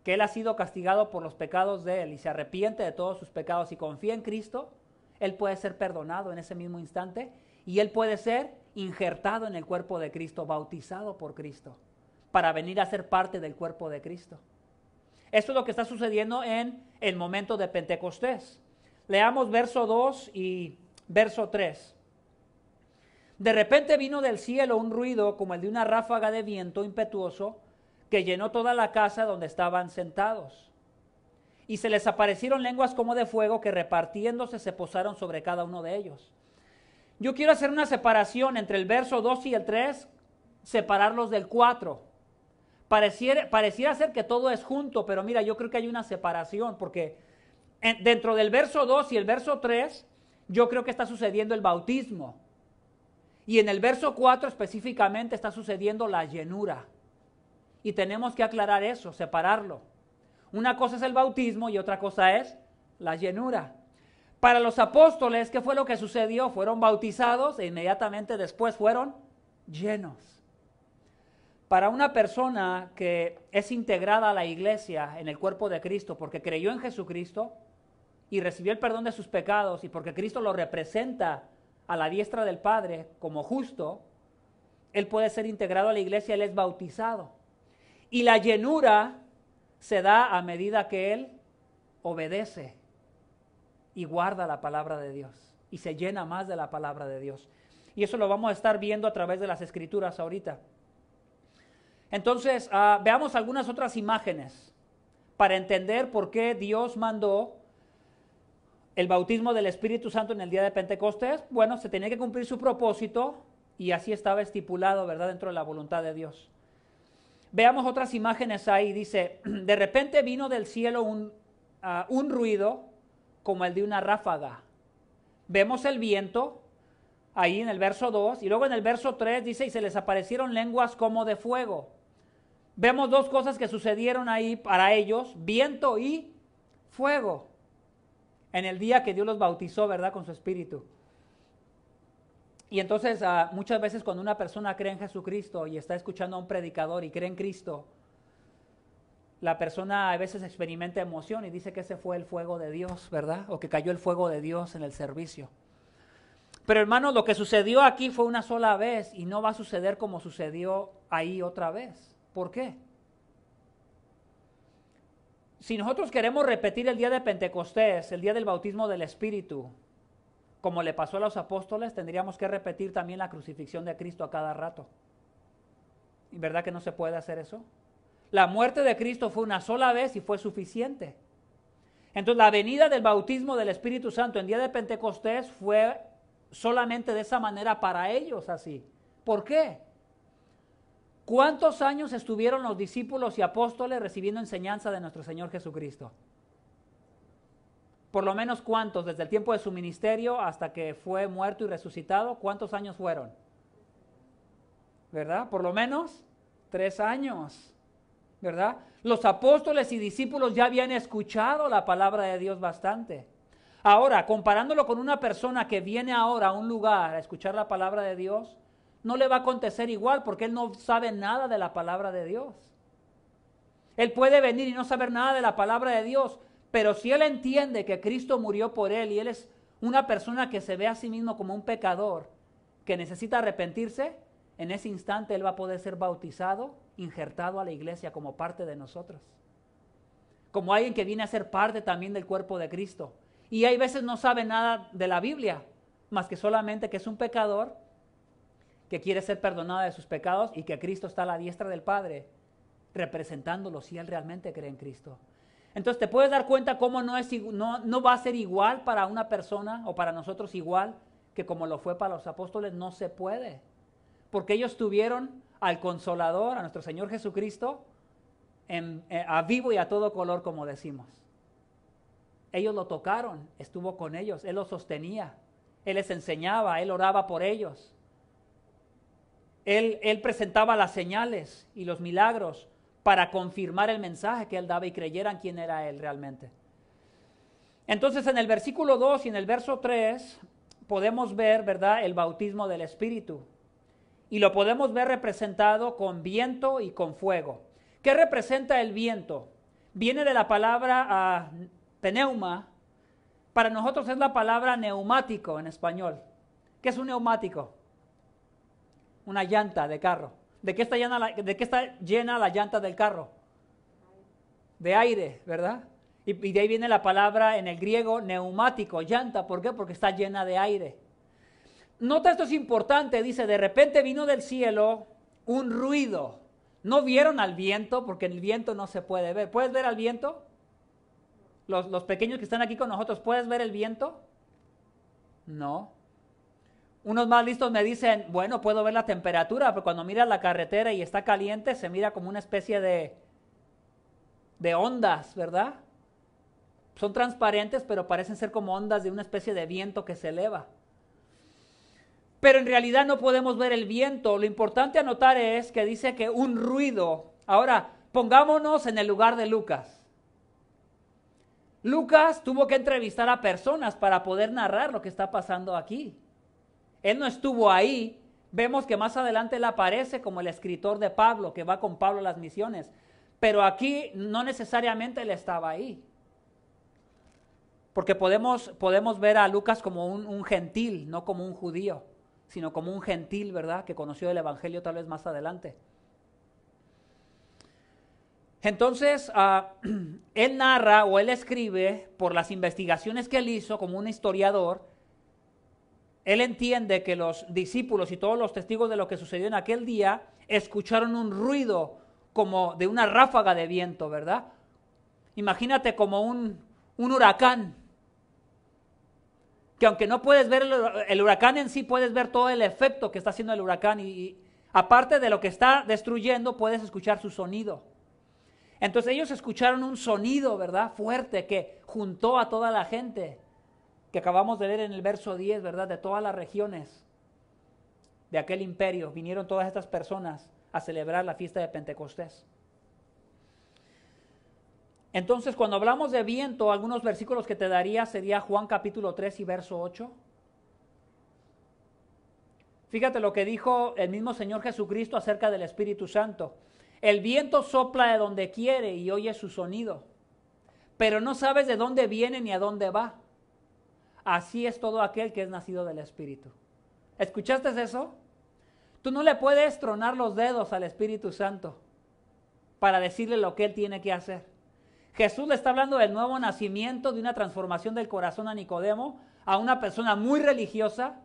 que Él ha sido castigado por los pecados de Él y se arrepiente de todos sus pecados y confía en Cristo, Él puede ser perdonado en ese mismo instante y Él puede ser injertado en el cuerpo de Cristo, bautizado por Cristo, para venir a ser parte del cuerpo de Cristo. Esto es lo que está sucediendo en el momento de Pentecostés. Leamos verso 2 y verso 3. De repente vino del cielo un ruido como el de una ráfaga de viento impetuoso que llenó toda la casa donde estaban sentados. Y se les aparecieron lenguas como de fuego que repartiéndose se posaron sobre cada uno de ellos. Yo quiero hacer una separación entre el verso 2 y el 3, separarlos del 4. Pareciera ser que todo es junto, pero mira, yo creo que hay una separación, porque dentro del verso 2 y el verso 3, yo creo que está sucediendo el bautismo. Y en el verso 4 específicamente está sucediendo la llenura. Y tenemos que aclarar eso, separarlo. Una cosa es el bautismo y otra cosa es la llenura. Para los apóstoles, ¿qué fue lo que sucedió? Fueron bautizados e inmediatamente después fueron llenos. Para una persona que es integrada a la iglesia en el cuerpo de Cristo porque creyó en Jesucristo y recibió el perdón de sus pecados y porque Cristo lo representa a la diestra del Padre como justo, él puede ser integrado a la iglesia, él es bautizado. Y la llenura se da a medida que él obedece y guarda la palabra de Dios y se llena más de la palabra de Dios. Y eso lo vamos a estar viendo a través de las Escrituras ahorita. Entonces, veamos algunas otras imágenes para entender por qué Dios mandó el bautismo del Espíritu Santo en el día de Pentecostés. Bueno, se tenía que cumplir su propósito y así estaba estipulado, ¿verdad?, dentro de la voluntad de Dios. Veamos otras imágenes ahí. Dice, de repente vino del cielo un ruido como el de una ráfaga. Vemos el viento ahí en el verso 2 y luego en el verso 3 dice, y se les aparecieron lenguas como de fuego. Vemos dos cosas que sucedieron ahí para ellos, viento y fuego, en el día que Dios los bautizó, ¿verdad?, con su Espíritu. Y entonces muchas veces cuando una persona cree en Jesucristo y está escuchando a un predicador y cree en Cristo, la persona a veces experimenta emoción y dice que ese fue el fuego de Dios, ¿verdad? O que cayó el fuego de Dios en el servicio. Pero hermanos, lo que sucedió aquí fue una sola vez y no va a suceder como sucedió ahí otra vez. ¿Por qué? Si nosotros queremos repetir el día de Pentecostés, el día del bautismo del Espíritu, como le pasó a los apóstoles, tendríamos que repetir también la crucifixión de Cristo a cada rato. ¿Y verdad que no se puede hacer eso? La muerte de Cristo fue una sola vez y fue suficiente. Entonces la venida del bautismo del Espíritu Santo en día de Pentecostés fue solamente de esa manera para ellos así. ¿Por qué? ¿Cuántos años estuvieron los discípulos y apóstoles recibiendo enseñanza de nuestro Señor Jesucristo? Por lo menos ¿cuántos? Desde el tiempo de su ministerio hasta que fue muerto y resucitado, ¿cuántos años fueron? ¿Verdad? Por lo menos 3 años, ¿verdad? Los apóstoles y discípulos ya habían escuchado la palabra de Dios bastante. Ahora, comparándolo con una persona que viene ahora a un lugar a escuchar la palabra de Dios, no le va a acontecer igual porque él no sabe nada de la palabra de Dios. Él puede venir y no saber nada de la palabra de Dios, pero si él entiende que Cristo murió por él y él es una persona que se ve a sí mismo como un pecador, que necesita arrepentirse, en ese instante él va a poder ser bautizado, injertado a la iglesia como parte de nosotros. Como alguien que viene a ser parte también del cuerpo de Cristo. Y hay veces no sabe nada de la Biblia, más que solamente que es un pecador que quiere ser perdonado de sus pecados y que Cristo está a la diestra del Padre, representándolo si él realmente cree en Cristo. Entonces te puedes dar cuenta cómo no va a ser igual para una persona o para nosotros igual que como lo fue para los apóstoles. No se puede, porque ellos tuvieron al Consolador, a nuestro Señor Jesucristo, a vivo y a todo color, como decimos. Ellos lo tocaron, estuvo con ellos, Él los sostenía, Él les enseñaba, Él oraba por ellos. Él presentaba las señales y los milagros para confirmar el mensaje que Él daba y creyeran quién era Él realmente. Entonces en el versículo 2 y en el verso 3 podemos ver, ¿verdad?, el bautismo del Espíritu. Y lo podemos ver representado con viento y con fuego. ¿Qué representa el viento? Viene de la palabra pneuma. Para nosotros es la palabra neumático en español. ¿Qué es un neumático? Una llanta de carro. ¿De qué está llena la llanta del carro? De aire, ¿verdad? Y de ahí viene la palabra en el griego neumático, llanta. ¿Por qué? Porque está llena de aire. Nota, esto es importante, dice, de repente vino del cielo un ruido. No vieron al viento, porque el viento no se puede ver. ¿Puedes ver al viento? Los pequeños que están aquí con nosotros, ¿puedes ver el viento? No. Unos más listos me dicen, bueno, puedo ver la temperatura, pero cuando miras la carretera y está caliente, se mira como una especie de ondas, ¿verdad? Son transparentes, pero parecen ser como ondas de una especie de viento que se eleva. Pero en realidad no podemos ver el viento. Lo importante a notar es que dice que un ruido. Ahora, pongámonos en el lugar de Lucas. Lucas tuvo que entrevistar a personas para poder narrar lo que está pasando aquí. Él no estuvo ahí. Vemos que más adelante él aparece como el escritor de Pablo, que va con Pablo a las misiones. Pero aquí no necesariamente él estaba ahí. Porque podemos ver a Lucas como un gentil, no como un judío, sino como un gentil, ¿verdad?, que conoció el evangelio tal vez más adelante. Entonces, él narra o él escribe por las investigaciones que él hizo como un historiador. Él entiende que los discípulos y todos los testigos de lo que sucedió en aquel día escucharon un ruido como de una ráfaga de viento, ¿verdad? Imagínate como un huracán. Que aunque no puedes ver el huracán en sí, puedes ver todo el efecto que está haciendo el huracán y aparte de lo que está destruyendo, puedes escuchar su sonido. Entonces ellos escucharon un sonido, ¿verdad?, fuerte que juntó a toda la gente, que acabamos de leer en el verso 10, ¿verdad?, de todas las regiones de aquel imperio. Vinieron todas estas personas a celebrar la fiesta de Pentecostés. Entonces, cuando hablamos de viento, algunos versículos que te daría sería Juan capítulo 3 y verso 8. Fíjate lo que dijo el mismo Señor Jesucristo acerca del Espíritu Santo. El viento sopla de donde quiere y oye su sonido, pero no sabes de dónde viene ni a dónde va. Así es todo aquel que es nacido del Espíritu. ¿Escuchaste eso? Tú no le puedes tronar los dedos al Espíritu Santo para decirle lo que Él tiene que hacer. Jesús le está hablando del nuevo nacimiento, de una transformación del corazón a Nicodemo, a una persona muy religiosa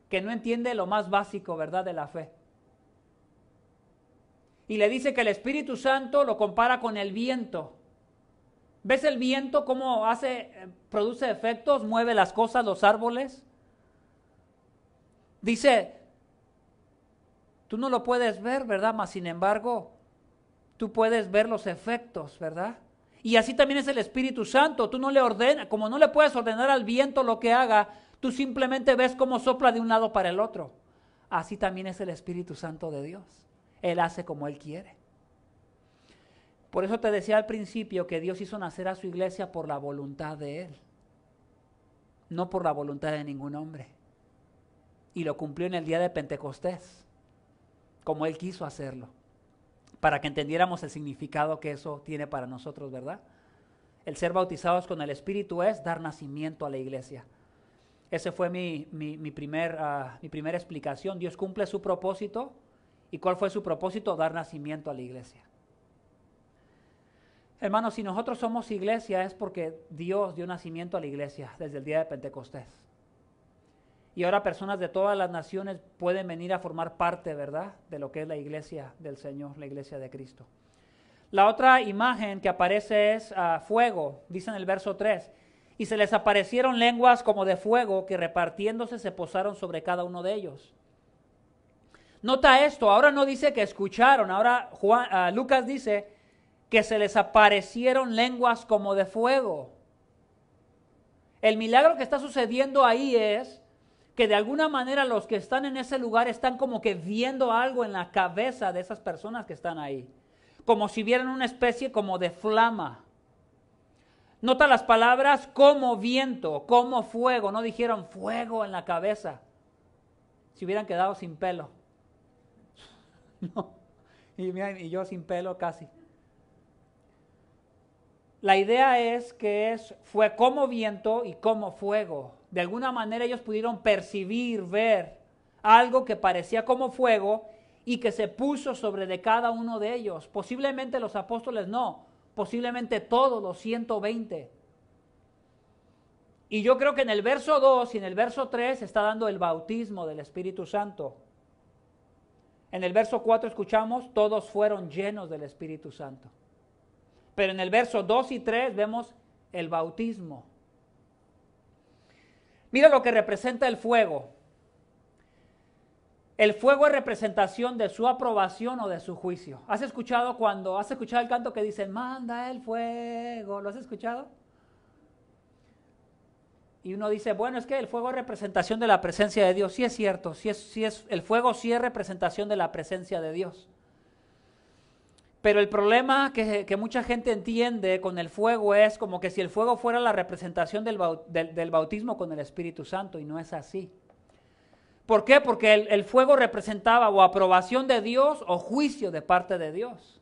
que no entiende lo más básico, ¿verdad?, de la fe. Y le dice que el Espíritu Santo lo compara con el viento. ¿Ves el viento cómo produce efectos, mueve las cosas, los árboles? Dice, tú no lo puedes ver, ¿verdad? Mas sin embargo, tú puedes ver los efectos, ¿verdad? Y así también es el Espíritu Santo. Tú no le ordenas, como no le puedes ordenar al viento lo que haga, tú simplemente ves cómo sopla de un lado para el otro. Así también es el Espíritu Santo de Dios. Él hace como Él quiere. Por eso te decía al principio que Dios hizo nacer a su iglesia por la voluntad de Él, no por la voluntad de ningún hombre. Y lo cumplió en el día de Pentecostés, como Él quiso hacerlo, para que entendiéramos el significado que eso tiene para nosotros, ¿verdad? El ser bautizados con el Espíritu es dar nacimiento a la iglesia. Esa fue mi primera explicación. Dios cumple su propósito. ¿Y cuál fue su propósito? Dar nacimiento a la iglesia. Hermanos, si nosotros somos iglesia es porque Dios dio nacimiento a la iglesia desde el día de Pentecostés. Y ahora personas de todas las naciones pueden venir a formar parte, ¿verdad?, de lo que es la iglesia del Señor, la iglesia de Cristo. La otra imagen que aparece es fuego, dice en el verso 3. Y se les aparecieron lenguas como de fuego que repartiéndose se posaron sobre cada uno de ellos. Nota esto, ahora no dice que escucharon, ahora Lucas dice que se les aparecieron lenguas como de fuego. El milagro que está sucediendo ahí es que de alguna manera los que están en ese lugar están como que viendo algo en la cabeza de esas personas que están ahí. Como si vieran una especie como de flama. Nota las palabras como viento, como fuego. No dijeron fuego en la cabeza. Si hubieran quedado sin pelo. No. Y yo sin pelo casi. La idea es que fue como viento y como fuego. De alguna manera ellos pudieron percibir, ver algo que parecía como fuego y que se puso sobre de cada uno de ellos. Posiblemente los apóstoles no, posiblemente todos los 120. Y yo creo que en el verso 2 y en el verso 3 está dando el bautismo del Espíritu Santo. En el verso 4 escuchamos, todos fueron llenos del Espíritu Santo. Pero en el verso 2 y 3 vemos el bautismo. Mira lo que representa el fuego. El fuego es representación de su aprobación o de su juicio. ¿Has escuchado el canto que dice, manda el fuego? ¿Lo has escuchado? Y uno dice, bueno, es que el fuego es representación de la presencia de Dios. Sí es cierto, el fuego sí es representación de la presencia de Dios. Pero el problema que mucha gente entiende con el fuego es como que si el fuego fuera la representación del bautismo con el Espíritu Santo, y no es así. ¿Por qué? Porque el fuego representaba o aprobación de Dios o juicio de parte de Dios.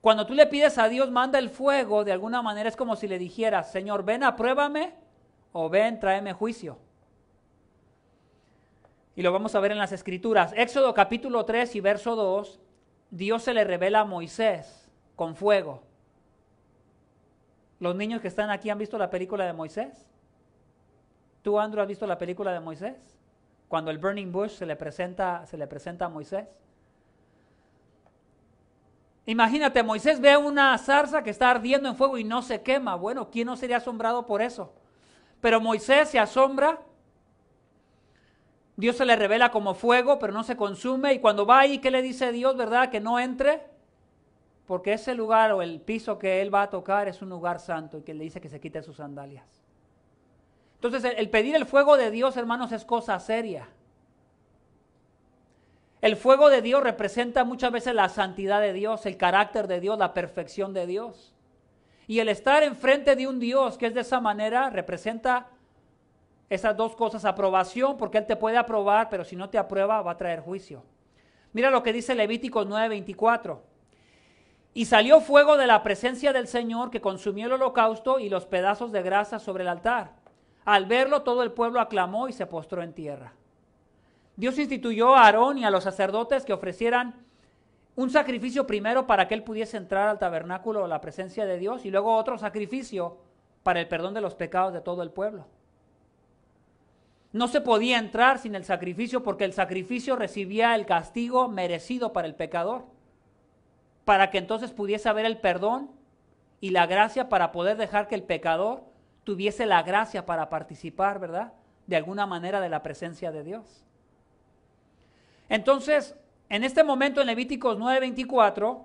Cuando tú le pides a Dios, manda el fuego, de alguna manera es como si le dijeras, Señor, ven, apruébame, o ven, tráeme juicio. Y lo vamos a ver en las Escrituras. Éxodo capítulo 3 y verso 2, Dios se le revela a Moisés con fuego. ¿Los niños que están aquí han visto la película de Moisés? ¿Tú, Andrew, has visto la película de Moisés? Cuando el burning bush se le presenta a Moisés. Imagínate, Moisés ve una zarza que está ardiendo en fuego y no se quema. Bueno, ¿quién no sería asombrado por eso? Pero Moisés se asombra. Dios se le revela como fuego, pero no se consume. Y cuando va ahí, ¿qué le dice Dios, verdad? Que no entre. Porque ese lugar o el piso que él va a tocar es un lugar santo y que le dice que se quite sus sandalias. Entonces, el pedir el fuego de Dios, hermanos, es cosa seria. El fuego de Dios representa muchas veces la santidad de Dios, el carácter de Dios, la perfección de Dios. Y el estar enfrente de un Dios que es de esa manera representa esas dos cosas, aprobación, porque Él te puede aprobar, pero si no te aprueba va a traer juicio. Mira lo que dice Levíticos 9:24. Y salió fuego de la presencia del Señor que consumió el holocausto y los pedazos de grasa sobre el altar. Al verlo todo el pueblo aclamó y se postró en tierra. Dios instituyó a Aarón y a los sacerdotes que ofrecieran un sacrificio primero para que él pudiese entrar al tabernáculo o la presencia de Dios y luego otro sacrificio para el perdón de los pecados de todo el pueblo. No se podía entrar sin el sacrificio porque el sacrificio recibía el castigo merecido para el pecador, para que entonces pudiese haber el perdón y la gracia para poder dejar que el pecador tuviese la gracia para participar, ¿verdad?, de alguna manera de la presencia de Dios. Entonces, en este momento en Levíticos 9:24,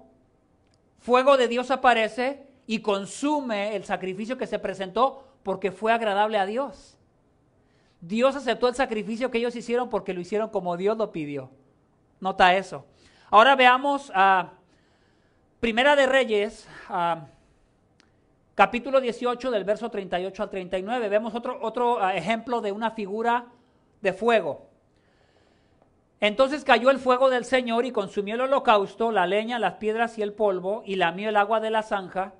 fuego de Dios aparece y consume el sacrificio que se presentó porque fue agradable a Dios. Dios aceptó el sacrificio que ellos hicieron porque lo hicieron como Dios lo pidió. Nota eso. Ahora veamos Primera de Reyes, capítulo 18 del verso 38 al 39. Vemos otro ejemplo de una figura de fuego. Entonces cayó el fuego del Señor y consumió el holocausto, la leña, las piedras y el polvo, y lamió el agua de la zanja.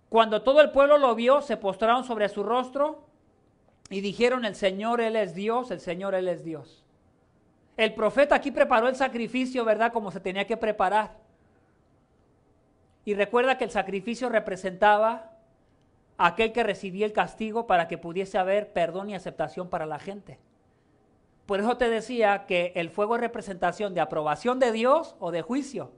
Cuando todo el pueblo lo vio, se postraron sobre su rostro y dijeron, el Señor, Él es Dios, el Señor, Él es Dios. El profeta aquí preparó el sacrificio, ¿verdad?, como se tenía que preparar. Y recuerda que el sacrificio representaba a aquel que recibía el castigo para que pudiese haber perdón y aceptación para la gente. Por eso te decía que el fuego es representación de aprobación de Dios o de juicio.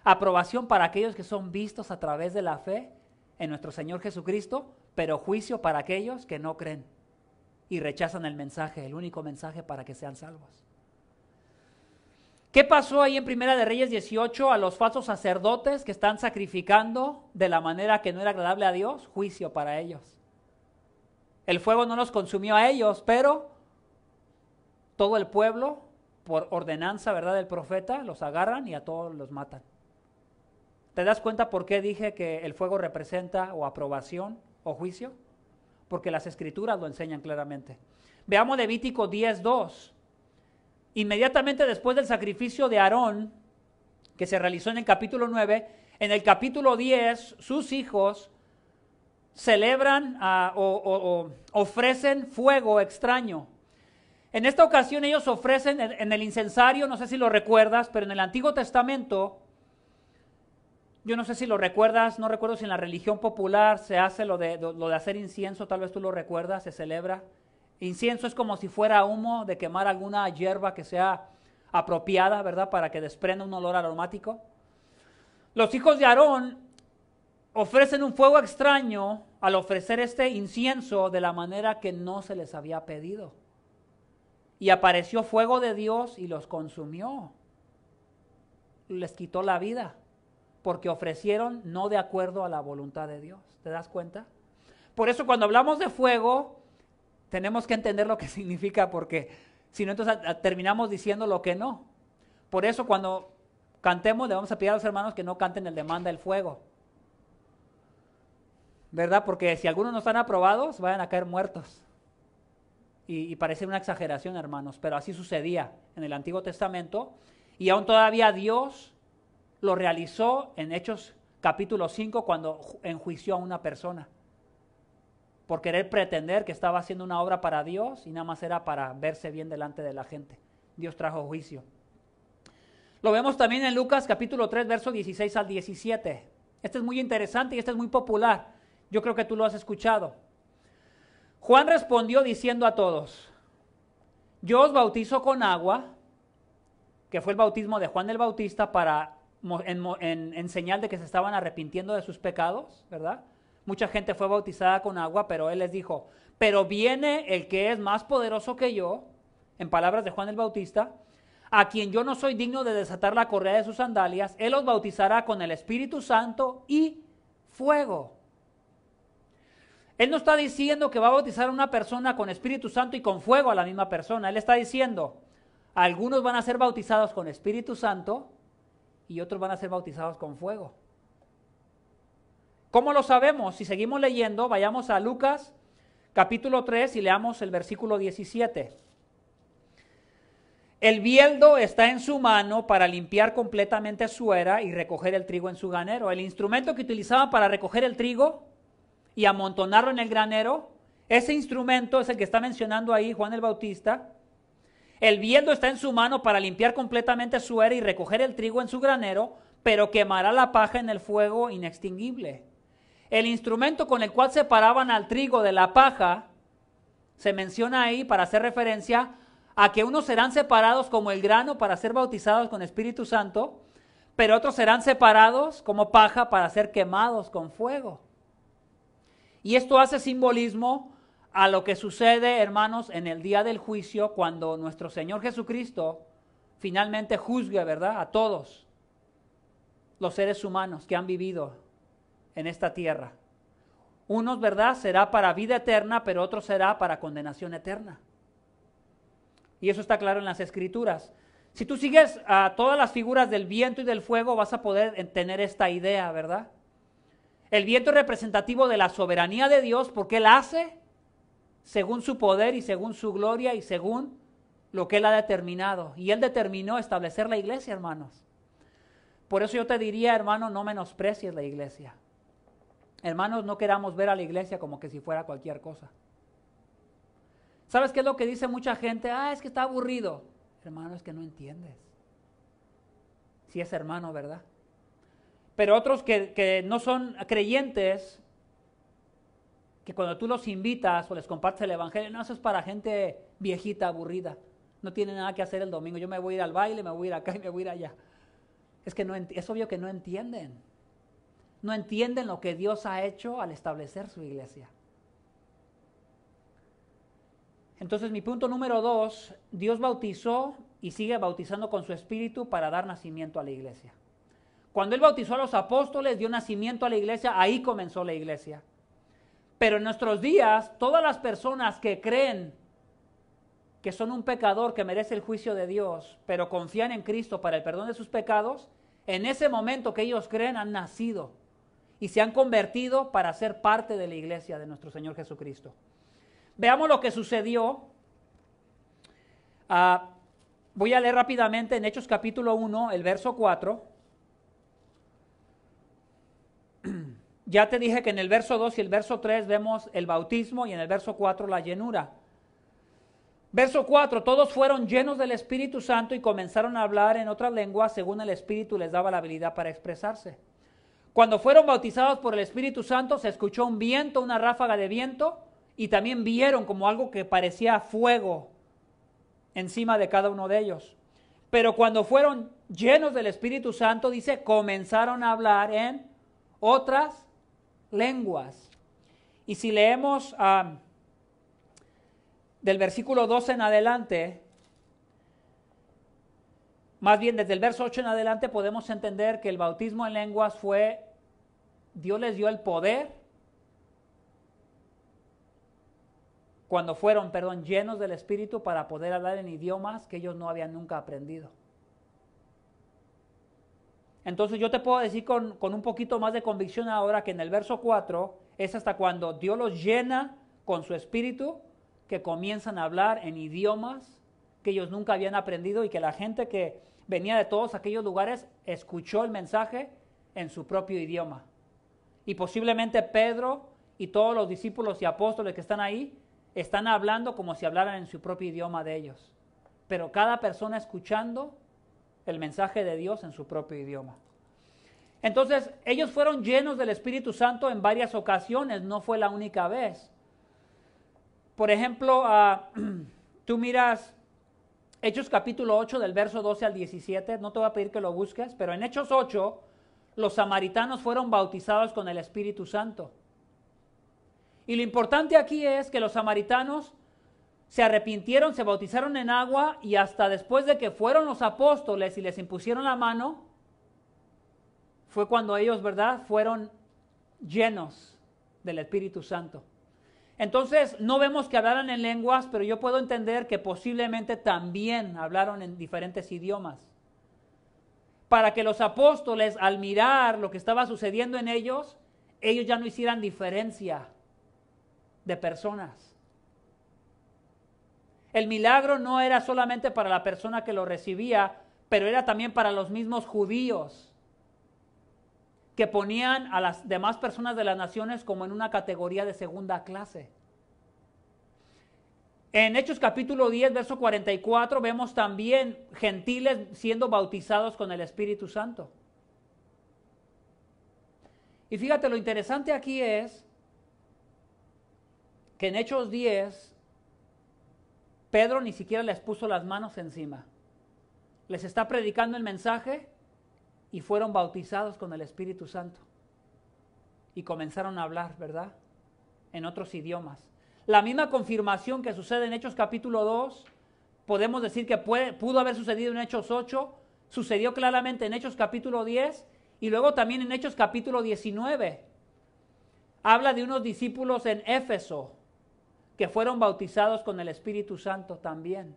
aprobación para aquellos que son vistos a través de la fe en nuestro Señor Jesucristo, pero juicio para aquellos que no creen y rechazan el mensaje, el único mensaje para que sean salvos. ¿Qué pasó ahí en Primera de Reyes 18 a los falsos sacerdotes que están sacrificando de la manera que no era agradable a Dios? Juicio para ellos. El fuego no los consumió a ellos, pero todo el pueblo, por ordenanza, ¿verdad?, del profeta, los agarran y a todos los matan. ¿Te das cuenta por qué dije que el fuego representa o aprobación o juicio? Porque las escrituras lo enseñan claramente. Veamos Levítico 10:2. Inmediatamente después del sacrificio de Aarón, que se realizó en el capítulo 9, en el capítulo 10, sus hijos celebran o ofrecen fuego extraño. En esta ocasión ellos ofrecen en el incensario, no sé si lo recuerdas, pero en el Antiguo Testamento, yo no sé si lo recuerdas, no recuerdo si en la religión popular se hace lo de hacer incienso, tal vez tú lo recuerdas, se celebra. Incienso es como si fuera humo de quemar alguna hierba que sea apropiada, ¿verdad?, para que desprenda un olor aromático. Los hijos de Aarón ofrecen un fuego extraño al ofrecer este incienso de la manera que no se les había pedido. Y apareció fuego de Dios y los consumió. Les quitó la vida, porque ofrecieron no de acuerdo a la voluntad de Dios. ¿Te das cuenta? Por eso cuando hablamos de fuego, tenemos que entender lo que significa, porque si no, entonces terminamos diciendo lo que no. Por eso cuando cantemos, le vamos a pedir a los hermanos que no canten el demanda del fuego, ¿verdad? Porque si algunos no están aprobados, vayan a caer muertos. Y parece una exageración, hermanos, pero así sucedía en el Antiguo Testamento, y aún todavía Dios lo realizó en Hechos capítulo 5 cuando enjuició a una persona por querer pretender que estaba haciendo una obra para Dios y nada más era para verse bien delante de la gente. Dios trajo juicio. Lo vemos también en Lucas capítulo 3, versos 16 al 17. Este es muy interesante y este es muy popular. Yo creo que tú lo has escuchado. Juan respondió diciendo a todos: yo os bautizo con agua, que fue el bautismo de Juan el Bautista en señal de que se estaban arrepintiendo de sus pecados, ¿verdad? Mucha gente fue bautizada con agua, pero él les dijo: pero viene el que es más poderoso que yo, en palabras de Juan el Bautista, a quien yo no soy digno de desatar la correa de sus sandalias. Él os bautizará con el Espíritu Santo y fuego. Él no está diciendo que va a bautizar a una persona con Espíritu Santo y con fuego a la misma persona. Él está diciendo: algunos van a ser bautizados con Espíritu Santo y otros van a ser bautizados con fuego. ¿Cómo lo sabemos? Si seguimos leyendo, vayamos a Lucas capítulo 3 y leamos el versículo 17. El bieldo está en su mano para limpiar completamente su era y recoger el trigo en su granero. El instrumento que utilizaban para recoger el trigo y amontonarlo en el granero, ese instrumento es el que está mencionando ahí Juan el Bautista. El bieldo está en su mano para limpiar completamente su era y recoger el trigo en su granero, pero quemará la paja en el fuego inextinguible. El instrumento con el cual separaban al trigo de la paja se menciona ahí para hacer referencia a que unos serán separados como el grano para ser bautizados con Espíritu Santo, pero otros serán separados como paja para ser quemados con fuego. Y esto hace simbolismo a lo que sucede, hermanos, en el día del juicio, cuando nuestro Señor Jesucristo finalmente juzgue, ¿verdad?, a todos los seres humanos que han vivido en esta tierra. Unos, ¿verdad?, será para vida eterna, pero otros será para condenación eterna. Y eso está claro en las Escrituras. Si tú sigues a todas las figuras del viento y del fuego, vas a poder tener esta idea, ¿verdad? El viento es representativo de la soberanía de Dios porque Él hace según su poder y según su gloria y según lo que Él ha determinado. Y Él determinó establecer la iglesia, hermanos. Por eso yo te diría, hermano, no menosprecies la iglesia. Hermanos, no queramos ver a la iglesia como que si fuera cualquier cosa. ¿Sabes qué es lo que dice mucha gente? Es que está aburrido. Hermano, es que no entiendes. Si es hermano, ¿verdad? Pero otros que no son creyentes, que cuando tú los invitas o les compartes el evangelio, no, eso es para gente viejita, aburrida. No tiene nada que hacer el domingo. Yo me voy a ir al baile, me voy a ir acá y me voy a ir allá. Es que es obvio que no entienden. No entienden lo que Dios ha hecho al establecer su iglesia. Entonces, mi punto número 2, Dios bautizó y sigue bautizando con su Espíritu para dar nacimiento a la iglesia. Cuando Él bautizó a los apóstoles, dio nacimiento a la iglesia, ahí comenzó la iglesia. Pero en nuestros días, todas las personas que creen que son un pecador que merece el juicio de Dios, pero confían en Cristo para el perdón de sus pecados, en ese momento que ellos creen han nacido y se han convertido para ser parte de la iglesia de nuestro Señor Jesucristo. Veamos lo que sucedió. Voy a leer rápidamente en Hechos capítulo 1, el verso 4. Ya te dije que en el verso 2 y el verso 3 vemos el bautismo y en el verso 4 la llenura. Verso 4, todos fueron llenos del Espíritu Santo y comenzaron a hablar en otras lenguas según el Espíritu les daba la habilidad para expresarse. Cuando fueron bautizados por el Espíritu Santo se escuchó un viento, una ráfaga de viento, y también vieron como algo que parecía fuego encima de cada uno de ellos. Pero cuando fueron llenos del Espíritu Santo, dice, comenzaron a hablar en otras lenguas. Y si leemos del versículo 12 en adelante, más bien desde el verso 8 en adelante, podemos entender que el bautismo en lenguas fue, Dios les dio el poder cuando fueron, llenos del Espíritu para poder hablar en idiomas que ellos no habían nunca aprendido. Entonces yo te puedo decir con un poquito más de convicción ahora que en el verso 4 es hasta cuando Dios los llena con su Espíritu que comienzan a hablar en idiomas que ellos nunca habían aprendido y que la gente que venía de todos aquellos lugares escuchó el mensaje en su propio idioma. Y posiblemente Pedro y todos los discípulos y apóstoles que están ahí están hablando como si hablaran en su propio idioma de ellos. Pero cada persona escuchando el mensaje de Dios en su propio idioma. Entonces, ellos fueron llenos del Espíritu Santo en varias ocasiones, no fue la única vez. Por ejemplo, tú miras Hechos capítulo 8 del verso 12 al 17, no te voy a pedir que lo busques, pero en Hechos 8 los samaritanos fueron bautizados con el Espíritu Santo. Y lo importante aquí es que los samaritanos se arrepintieron, se bautizaron en agua y hasta después de que fueron los apóstoles y les impusieron la mano, fue cuando ellos, fueron llenos del Espíritu Santo. Entonces, no vemos que hablaran en lenguas, pero yo puedo entender que posiblemente también hablaron en diferentes idiomas. Para que los apóstoles, al mirar lo que estaba sucediendo en ellos ya no hicieran diferencia de personas. El milagro no era solamente para la persona que lo recibía, pero era también para los mismos judíos, que ponían a las demás personas de las naciones como en una categoría de segunda clase. En Hechos capítulo 10, verso 44, vemos también gentiles siendo bautizados con el Espíritu Santo. Y fíjate, lo interesante aquí es que en Hechos 10, Pedro ni siquiera les puso las manos encima. Les está predicando el mensaje y fueron bautizados con el Espíritu Santo. Y comenzaron a hablar, en otros idiomas. La misma confirmación que sucede en Hechos capítulo 2, podemos decir que pudo haber sucedido en Hechos 8, sucedió claramente en Hechos capítulo 10 y luego también en Hechos capítulo 19. Habla de unos discípulos en Éfeso que fueron bautizados con el Espíritu Santo también.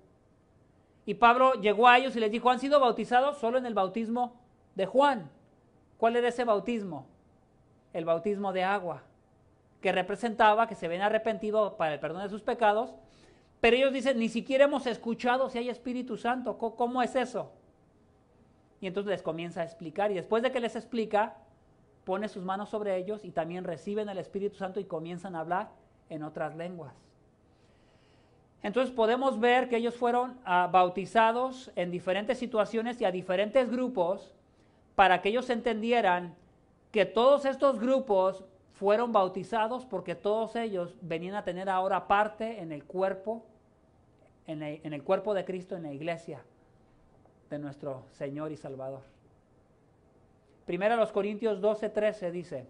Y Pablo llegó a ellos y les dijo, ¿han sido bautizados? Solo en el bautismo de Juan. ¿Cuál era ese bautismo? El bautismo de agua, que representaba que se habían arrepentido para el perdón de sus pecados, pero ellos dicen, ni siquiera hemos escuchado si hay Espíritu Santo, ¿cómo es eso? Y entonces les comienza a explicar, y después de que les explica, pone sus manos sobre ellos y también reciben el Espíritu Santo y comienzan a hablar en otras lenguas. Entonces podemos ver que ellos fueron bautizados en diferentes situaciones y a diferentes grupos para que ellos entendieran que todos estos grupos fueron bautizados porque todos ellos venían a tener ahora parte en el cuerpo, en el cuerpo de Cristo, en la iglesia de nuestro Señor y Salvador. Primera a los Corintios 12:13 dice,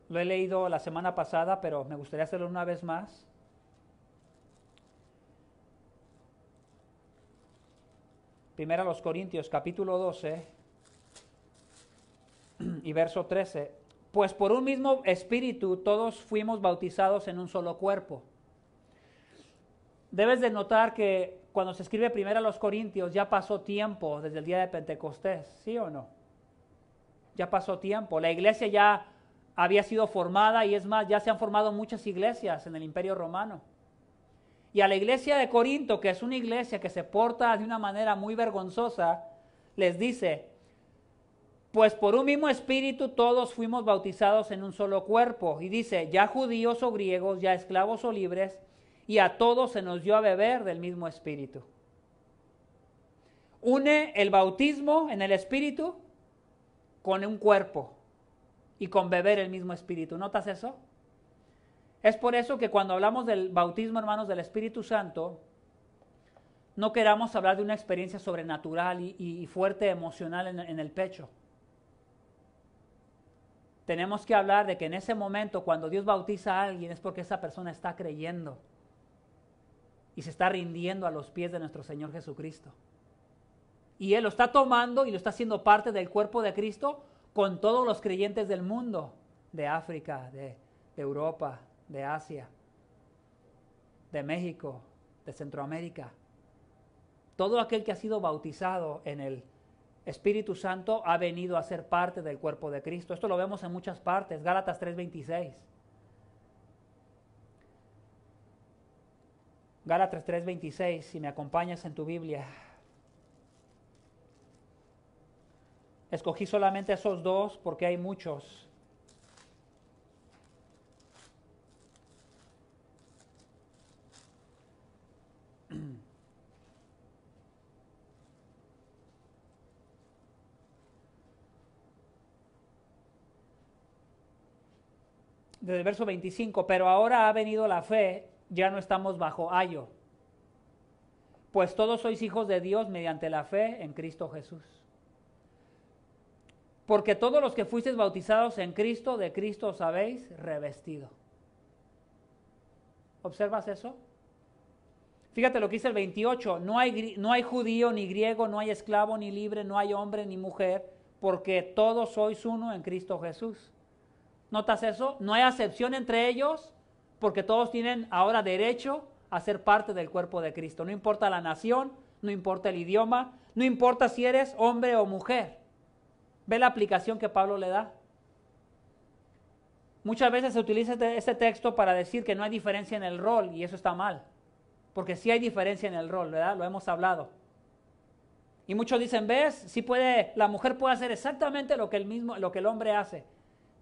lo he leído la semana pasada, pero me gustaría hacerlo una vez más. Primera a los Corintios, capítulo 12 y verso 13. Pues por un mismo espíritu todos fuimos bautizados en un solo cuerpo. Debes de notar que cuando se escribe Primera a los Corintios ya pasó tiempo desde el día de Pentecostés, ¿sí o no? Ya pasó tiempo. La iglesia ya había sido formada y es más, ya se han formado muchas iglesias en el Imperio Romano. Y a la iglesia de Corinto, que es una iglesia que se porta de una manera muy vergonzosa, les dice, pues por un mismo espíritu todos fuimos bautizados en un solo cuerpo. Y dice, ya judíos o griegos, ya esclavos o libres, y a todos se nos dio a beber del mismo espíritu. Une el bautismo en el espíritu con un cuerpo y con beber el mismo espíritu. ¿Notas eso? Es por eso que cuando hablamos del bautismo, hermanos, del Espíritu Santo, no queramos hablar de una experiencia sobrenatural y fuerte emocional en el pecho. Tenemos que hablar de que en ese momento, cuando Dios bautiza a alguien, es porque esa persona está creyendo y se está rindiendo a los pies de nuestro Señor Jesucristo. Y Él lo está tomando y lo está haciendo parte del cuerpo de Cristo con todos los creyentes del mundo, de África, de Europa, de Asia, de México, de Centroamérica. Todo aquel que ha sido bautizado en el Espíritu Santo ha venido a ser parte del cuerpo de Cristo. Esto lo vemos en muchas partes. Gálatas 3:26. Gálatas 3:26, si me acompañas en tu Biblia. Escogí solamente esos dos porque hay muchos. Desde el verso 25, pero ahora ha venido la fe, ya no estamos bajo ayo, pues todos sois hijos de Dios mediante la fe en Cristo Jesús. Porque todos los que fuisteis bautizados en Cristo, de Cristo os habéis revestido. ¿Observas eso? Fíjate lo que dice el 28, no hay judío ni griego, no hay esclavo ni libre, no hay hombre ni mujer, porque todos sois uno en Cristo Jesús. ¿Notas eso? No hay acepción entre ellos, porque todos tienen ahora derecho a ser parte del cuerpo de Cristo. No importa la nación, no importa el idioma, no importa si eres hombre o mujer. ¿Ve la aplicación que Pablo le da? Muchas veces se utiliza este texto para decir que no hay diferencia en el rol, y eso está mal, porque sí hay diferencia en el rol, ¿verdad? Lo hemos hablado. Y muchos dicen, ¿ves? Sí puede, la mujer puede hacer exactamente lo que el hombre hace.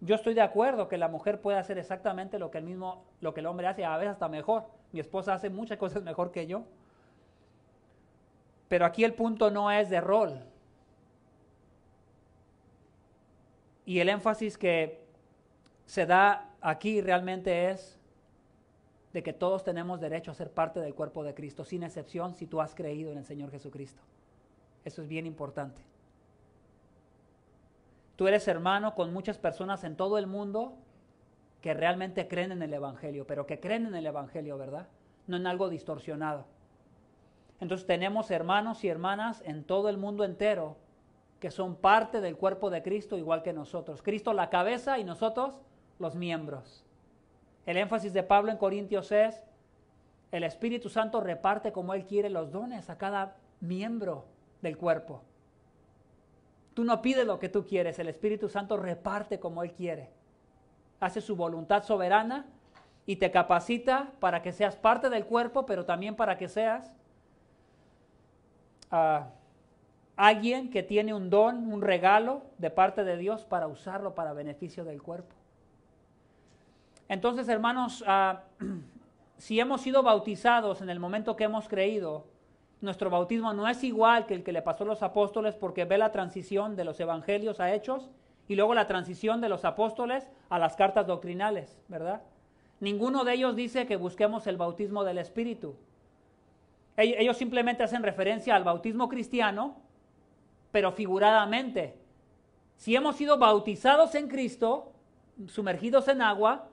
Yo estoy de acuerdo que la mujer puede hacer exactamente lo que el hombre hace, a veces hasta mejor. Mi esposa hace muchas cosas mejor que yo. Pero aquí el punto no es de rol. Y el énfasis que se da aquí realmente es de que todos tenemos derecho a ser parte del cuerpo de Cristo, sin excepción si tú has creído en el Señor Jesucristo. Eso es bien importante. Tú eres hermano con muchas personas en todo el mundo que realmente creen en el Evangelio, pero que creen en el Evangelio, ¿verdad? No en algo distorsionado. Entonces tenemos hermanos y hermanas en todo el mundo entero que son parte del cuerpo de Cristo igual que nosotros. Cristo la cabeza y nosotros los miembros. El énfasis de Pablo en Corintios es, el Espíritu Santo reparte como Él quiere los dones a cada miembro del cuerpo. Tú no pides lo que tú quieres, el Espíritu Santo reparte como Él quiere. Hace su voluntad soberana y te capacita para que seas parte del cuerpo, pero también para que seas alguien que tiene un don, un regalo de parte de Dios para usarlo para beneficio del cuerpo. Entonces, hermanos, si hemos sido bautizados en el momento que hemos creído, nuestro bautismo no es igual que el que le pasó a los apóstoles, porque ve la transición de los evangelios a Hechos y luego la transición de los apóstoles a las cartas doctrinales, ¿verdad? Ninguno de ellos dice que busquemos el bautismo del Espíritu. Ellos simplemente hacen referencia al bautismo cristiano pero figuradamente. Si hemos sido bautizados en Cristo, sumergidos en agua,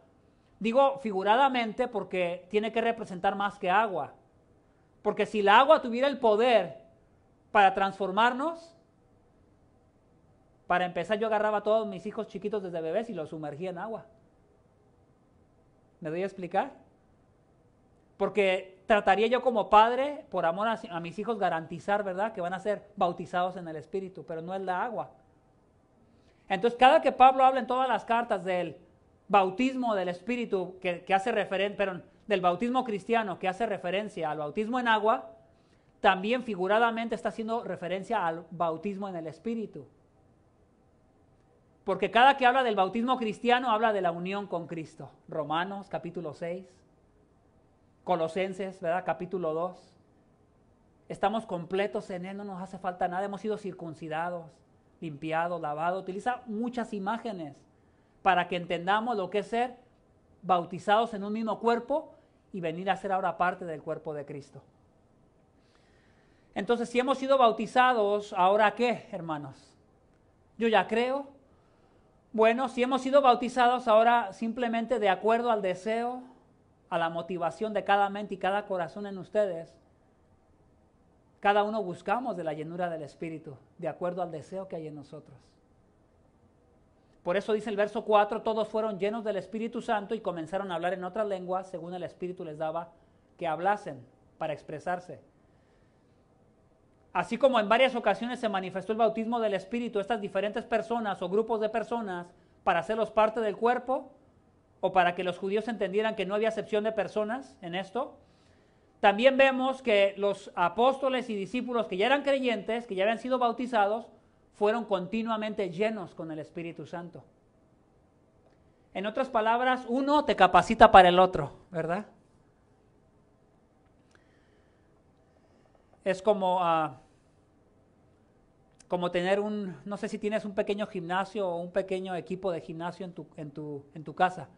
digo figuradamente porque tiene que representar más que agua. Porque si la agua tuviera el poder para transformarnos, para empezar yo agarraba a todos mis hijos chiquitos desde bebés y los sumergía en agua. ¿Me doy a explicar? Porque trataría yo como padre, por amor a mis hijos, garantizar, ¿verdad?, que van a ser bautizados en el Espíritu, pero no es la agua. Entonces, cada que Pablo habla en todas las cartas del bautismo del Espíritu, que hace referencia, pero del bautismo cristiano, que hace referencia al bautismo en agua, también figuradamente está haciendo referencia al bautismo en el Espíritu. Porque cada que habla del bautismo cristiano, habla de la unión con Cristo. Romanos, capítulo 6. Colosenses, ¿verdad? Capítulo 2. Estamos completos en Él, no nos hace falta nada. Hemos sido circuncidados, limpiados, lavados. Utiliza muchas imágenes para que entendamos lo que es ser bautizados en un mismo cuerpo y venir a ser ahora parte del cuerpo de Cristo. Entonces, si hemos sido bautizados, ¿ahora qué, hermanos? Yo ya creo. Bueno, si hemos sido bautizados, ahora simplemente de acuerdo al deseo, a la motivación de cada mente y cada corazón en ustedes, cada uno buscamos de la llenura del Espíritu, de acuerdo al deseo que hay en nosotros. Por eso dice el verso 4, todos fueron llenos del Espíritu Santo y comenzaron a hablar en otras lenguas según el Espíritu les daba que hablasen para expresarse. Así como en varias ocasiones se manifestó el bautismo del Espíritu, estas diferentes personas o grupos de personas para hacerlos parte del cuerpo o para que los judíos entendieran que no había acepción de personas en esto, también vemos que los apóstoles y discípulos que ya eran creyentes, que ya habían sido bautizados, fueron continuamente llenos con el Espíritu Santo. En otras palabras, uno te capacita para el otro, ¿verdad? Es como tener no sé si tienes un pequeño gimnasio o un pequeño equipo de gimnasio en tu casa.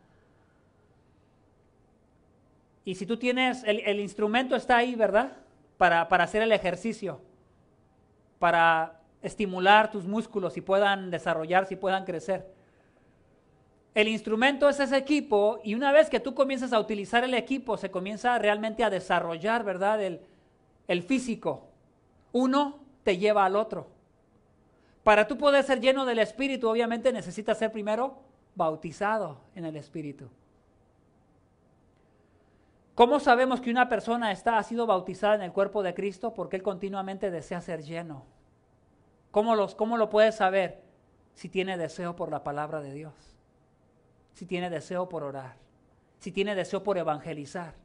Y si tú tienes, el instrumento está ahí, ¿verdad? Para hacer el ejercicio, para estimular tus músculos y puedan desarrollarse y puedan crecer. El instrumento es ese equipo y una vez que tú comienzas a utilizar el equipo, se comienza realmente a desarrollar, ¿verdad? El físico. Uno te lleva al otro. Para tú poder ser lleno del Espíritu, obviamente necesitas ser primero bautizado en el Espíritu. ¿Cómo sabemos que una persona ha sido bautizada en el cuerpo de Cristo? Porque él continuamente desea ser lleno. ¿Cómo lo puedes saber? Si tiene deseo por la palabra de Dios, si tiene deseo por orar, si tiene deseo por evangelizar.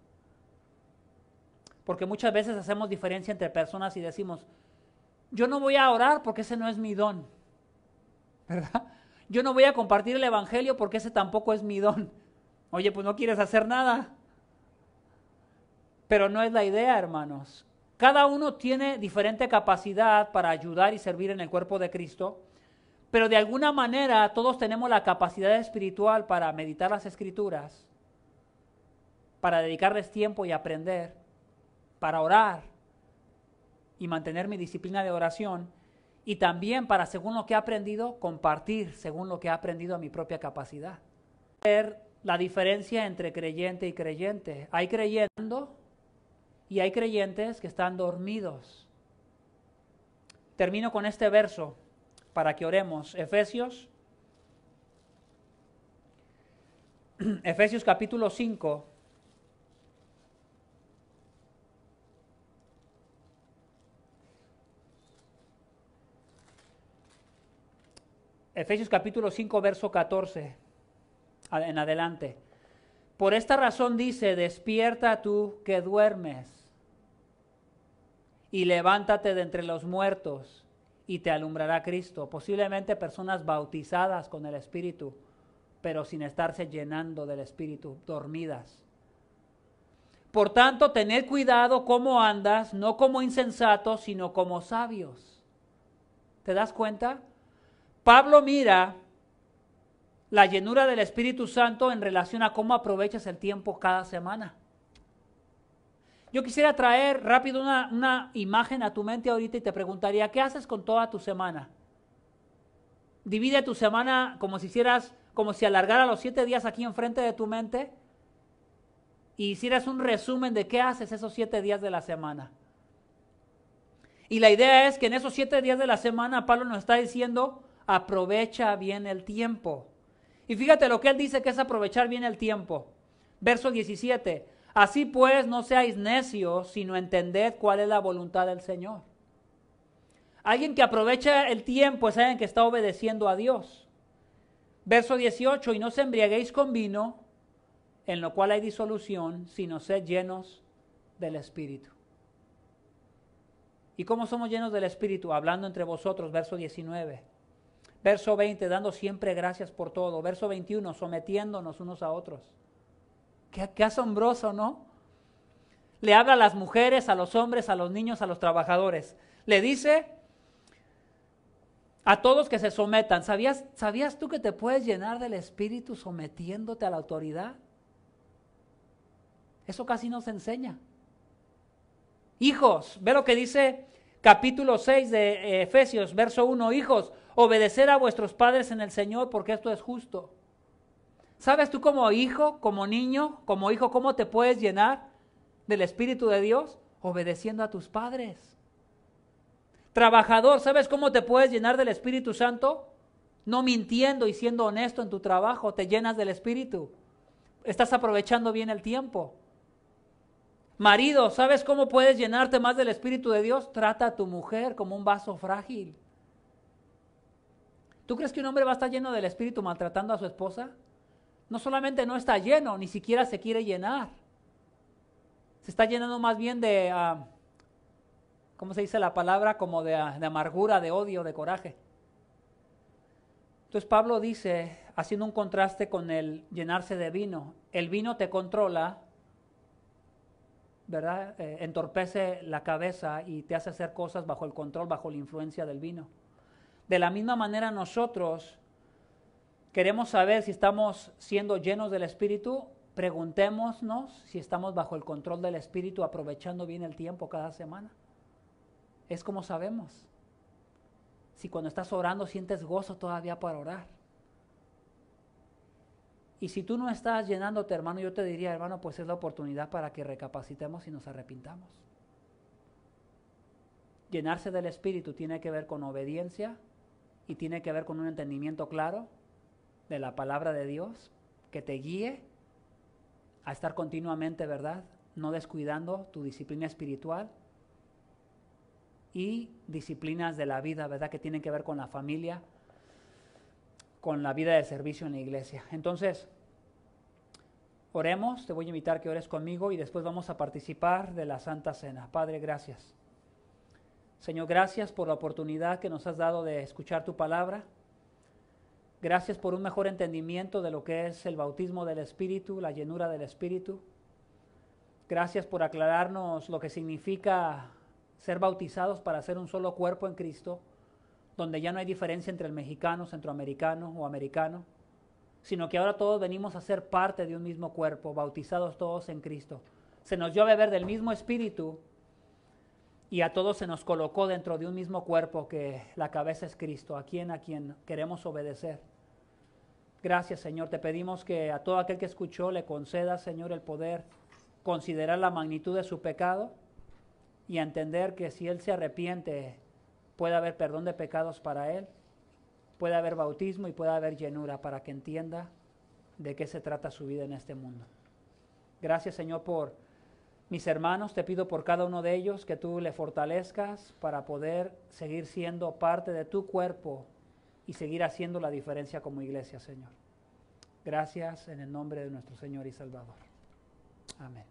Porque muchas veces hacemos diferencia entre personas y decimos, yo no voy a orar porque ese no es mi don, ¿verdad? Yo no voy a compartir el evangelio porque ese tampoco es mi don. Oye, pues no quieres hacer nada. Pero no es la idea, hermanos. Cada uno tiene diferente capacidad para ayudar y servir en el cuerpo de Cristo, pero de alguna manera todos tenemos la capacidad espiritual para meditar las Escrituras, para dedicarles tiempo y aprender, para orar y mantener mi disciplina de oración, y también para, según lo que he aprendido, compartir según lo que he aprendido a mi propia capacidad. Ver la diferencia entre creyente y creyente. Hay creyendo y hay creyentes que están dormidos. Termino con este verso para que oremos. Efesios capítulo 5. Efesios capítulo 5, verso 14 en adelante. Por esta razón dice, despierta tú que duermes y levántate de entre los muertos y te alumbrará Cristo. Posiblemente personas bautizadas con el Espíritu, pero sin estarse llenando del Espíritu, dormidas. Por tanto, tened cuidado cómo andas, no como insensatos, sino como sabios. ¿Te das cuenta? Pablo mira la llenura del Espíritu Santo en relación a cómo aprovechas el tiempo cada semana. Yo quisiera traer rápido una imagen a tu mente ahorita y te preguntaría, ¿qué haces con toda tu semana? Divide tu semana como si alargara los 7 días aquí enfrente de tu mente y hicieras un resumen de qué haces esos 7 días de la semana. Y la idea es que en esos 7 días de la semana Pablo nos está diciendo, aprovecha bien el tiempo. Y fíjate lo que él dice que es aprovechar bien el tiempo. Verso 17, así pues no seáis necios, sino entended cuál es la voluntad del Señor. Alguien que aprovecha el tiempo es alguien que está obedeciendo a Dios. Verso 18, y no os embriaguéis con vino, en lo cual hay disolución, sino sed llenos del Espíritu. ¿Y cómo somos llenos del Espíritu? Hablando entre vosotros, verso 19. Verso 20, dando siempre gracias por todo. Verso 21, sometiéndonos unos a otros. Qué asombroso, ¿no? Le habla a las mujeres, a los hombres, a los niños, a los trabajadores. Le dice a todos que se sometan. ¿Sabías tú que te puedes llenar del Espíritu sometiéndote a la autoridad? Eso casi no se enseña. Hijos, ve lo que dice capítulo 6 de Efesios, verso 1. Hijos, obedecer a vuestros padres en el Señor, porque esto es justo. ¿Sabes tú como hijo, como niño, como hijo, cómo te puedes llenar del Espíritu de Dios? Obedeciendo a tus padres. Trabajador, ¿sabes cómo te puedes llenar del Espíritu Santo? No mintiendo y siendo honesto en tu trabajo, te llenas del Espíritu. Estás aprovechando bien el tiempo. Marido, ¿sabes cómo puedes llenarte más del Espíritu de Dios? Trata a tu mujer como un vaso frágil. ¿Tú crees que un hombre va a estar lleno del Espíritu maltratando a su esposa? No solamente no está lleno, ni siquiera se quiere llenar. Se está llenando más bien de, ¿cómo se dice la palabra? Como de amargura, de odio, de coraje. Entonces Pablo dice, haciendo un contraste con el llenarse de vino, el vino te controla, ¿verdad? Entorpece la cabeza y te hace hacer cosas bajo el control, bajo la influencia del vino. De la misma manera nosotros queremos saber si estamos siendo llenos del Espíritu. Preguntémonos si estamos bajo el control del Espíritu, aprovechando bien el tiempo cada semana. Es como sabemos. Si cuando estás orando sientes gozo todavía para orar. Y si tú no estás llenándote, hermano, yo te diría, hermano, pues es la oportunidad para que recapacitemos y nos arrepintamos. Llenarse del Espíritu tiene que ver con obediencia y tiene que ver con un entendimiento claro de la palabra de Dios que te guíe a estar continuamente, ¿verdad? No descuidando tu disciplina espiritual y disciplinas de la vida, ¿verdad? Que tienen que ver con la familia, con la vida de servicio en la iglesia. Entonces, oremos, te voy a invitar que ores conmigo y después vamos a participar de la Santa Cena. Padre, gracias. Señor, gracias por la oportunidad que nos has dado de escuchar tu palabra. Gracias por un mejor entendimiento de lo que es el bautismo del Espíritu, la llenura del Espíritu. Gracias por aclararnos lo que significa ser bautizados para ser un solo cuerpo en Cristo, donde ya no hay diferencia entre el mexicano, centroamericano o americano, sino que ahora todos venimos a ser parte de un mismo cuerpo, bautizados todos en Cristo. Se nos dio a beber del mismo Espíritu y a todos se nos colocó dentro de un mismo cuerpo que la cabeza es Cristo, a quien queremos obedecer. Gracias, Señor. Te pedimos que a todo aquel que escuchó le conceda, Señor, el poder considerar la magnitud de su pecado y entender que si él se arrepiente, puede haber perdón de pecados para él, puede haber bautismo y puede haber llenura para que entienda de qué se trata su vida en este mundo. Gracias, Señor, por mis hermanos. Te pido por cada uno de ellos que tú le fortalezcas para poder seguir siendo parte de tu cuerpo y seguir haciendo la diferencia como iglesia, Señor. Gracias en el nombre de nuestro Señor y Salvador. Amén.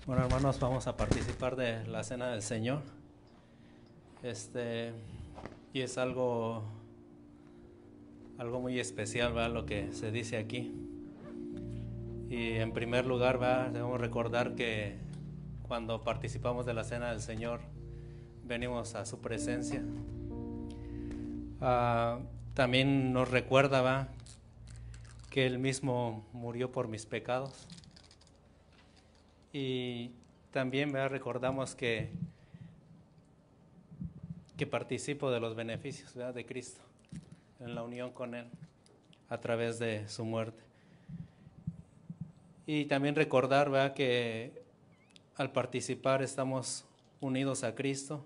Bueno, hermanos, vamos a participar de la Cena del Señor. Y es algo muy especial, ¿verdad? Lo que se dice aquí. Y en primer lugar, debemos recordar que cuando participamos de la cena del Señor, venimos a su presencia. También nos recuerda que Él mismo murió por mis pecados. Y también recordamos que participo de los beneficios de Cristo en la unión con Él a través de su muerte. Y también recordar que al participar estamos unidos a Cristo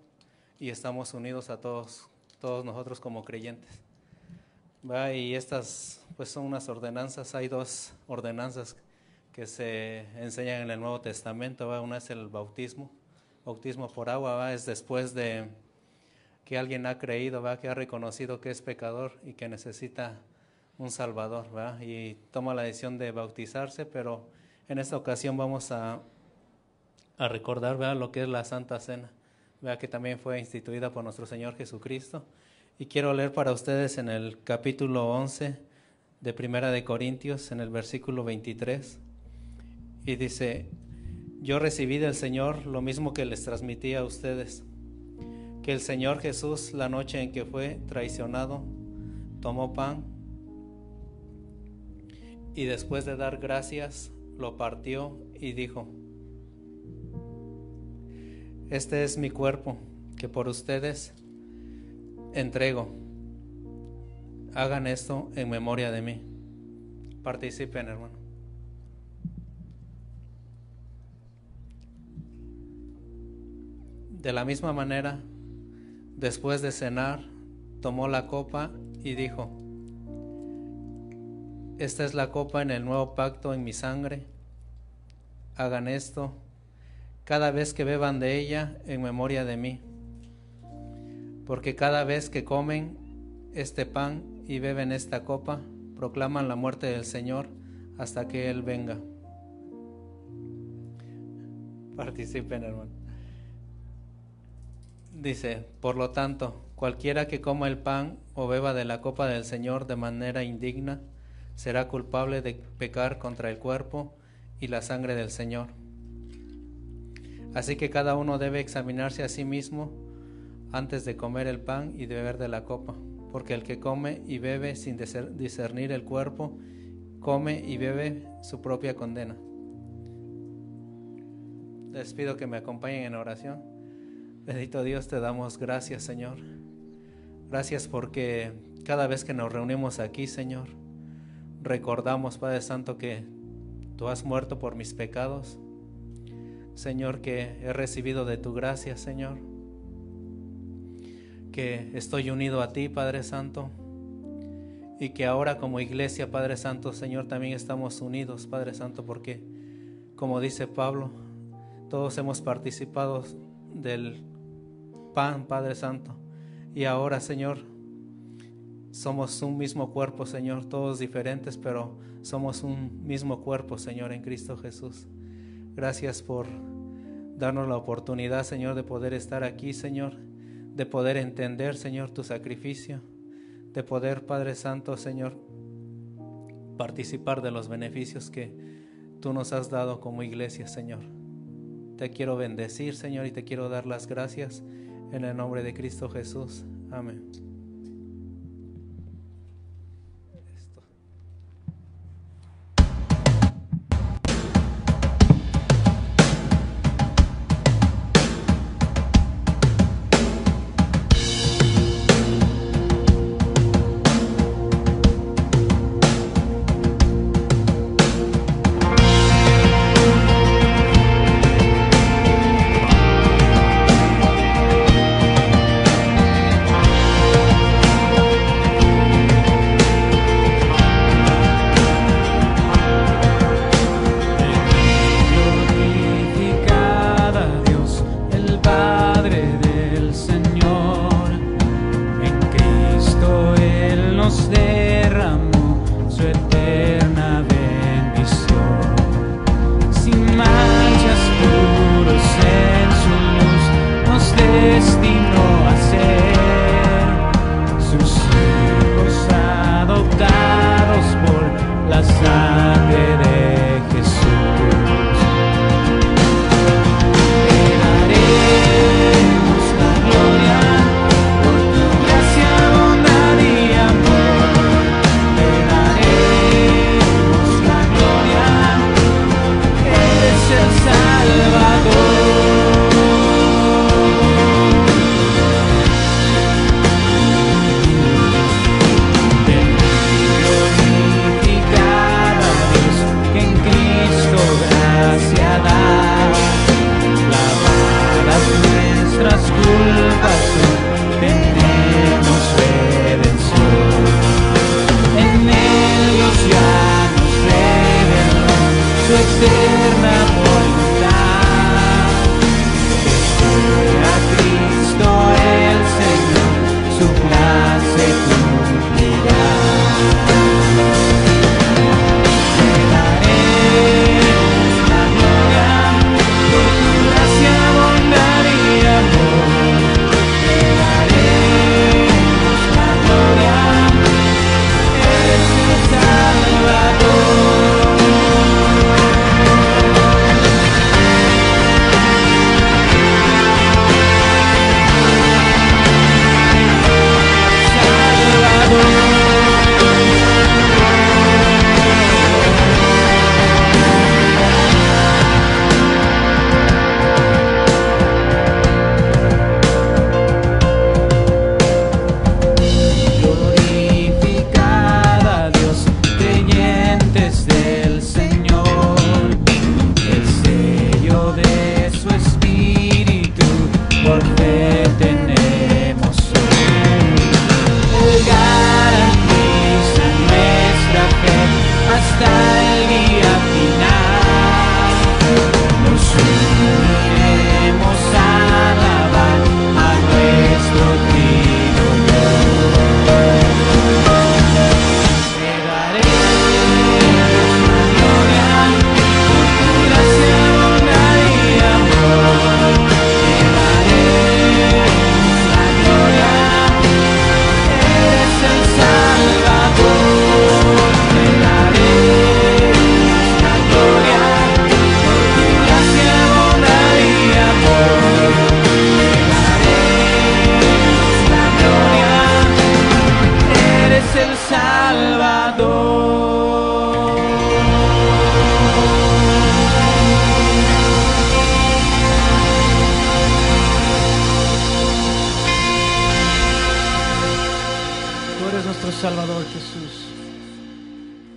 y estamos unidos a todos nosotros como creyentes. Y estas pues son unas ordenanzas. Hay dos ordenanzas que se enseñan en el Nuevo Testamento. Una es el bautismo por agua. Es después de que alguien ha creído, que ha reconocido que es pecador y que necesita un Salvador, y toma la decisión de bautizarse. Pero en esta ocasión vamos a recordar lo que es la Santa Cena, que también fue instituida por nuestro Señor Jesucristo. Y quiero leer para ustedes en el capítulo 11 de Primera de Corintios, en el versículo 23, y dice: yo recibí del Señor lo mismo que les transmití a ustedes, que el Señor Jesús, la noche en que fue traicionado, tomó pan y después de dar gracias, lo partió y dijo: este es mi cuerpo, que por ustedes entrego. Hagan esto en memoria de mí. Participen, hermano. De la misma manera, después de cenar, tomó la copa y dijo: esta es la copa en el nuevo pacto en mi sangre. Hagan esto cada vez que beban de ella en memoria de mí. Porque cada vez que comen este pan y beben esta copa, proclaman la muerte del Señor hasta que Él venga. Participen, hermano. Dice: por lo tanto, cualquiera que coma el pan o beba de la copa del Señor de manera indigna, será culpable de pecar contra el cuerpo y la sangre del Señor. Así que cada uno debe examinarse a sí mismo antes de comer el pan y de beber de la copa, porque el que come y bebe sin discernir el cuerpo, come y bebe su propia condena. Les pido que me acompañen en oración. Bendito Dios, te damos gracias, Señor. Gracias porque cada vez que nos reunimos aquí, Señor, recordamos, Padre Santo, que tú has muerto por mis pecados. Señor, que he recibido de tu gracia, Señor, que estoy unido a ti, Padre Santo, y que ahora como iglesia, Padre Santo, Señor, también estamos unidos, Padre Santo, porque, como dice Pablo, todos hemos participado del pan, Padre Santo, y ahora, Señor, somos un mismo cuerpo, Señor, todos diferentes, pero somos un mismo cuerpo, Señor, en Cristo Jesús. Gracias por darnos la oportunidad, Señor, de poder estar aquí, Señor, de poder entender, Señor, tu sacrificio, de poder, Padre Santo, Señor, participar de los beneficios que tú nos has dado como iglesia, Señor. Te quiero bendecir, Señor, y te quiero dar las gracias en el nombre de Cristo Jesús. Amén. Salvador Jesús.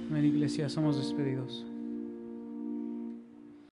Amén, iglesia, somos despedidos.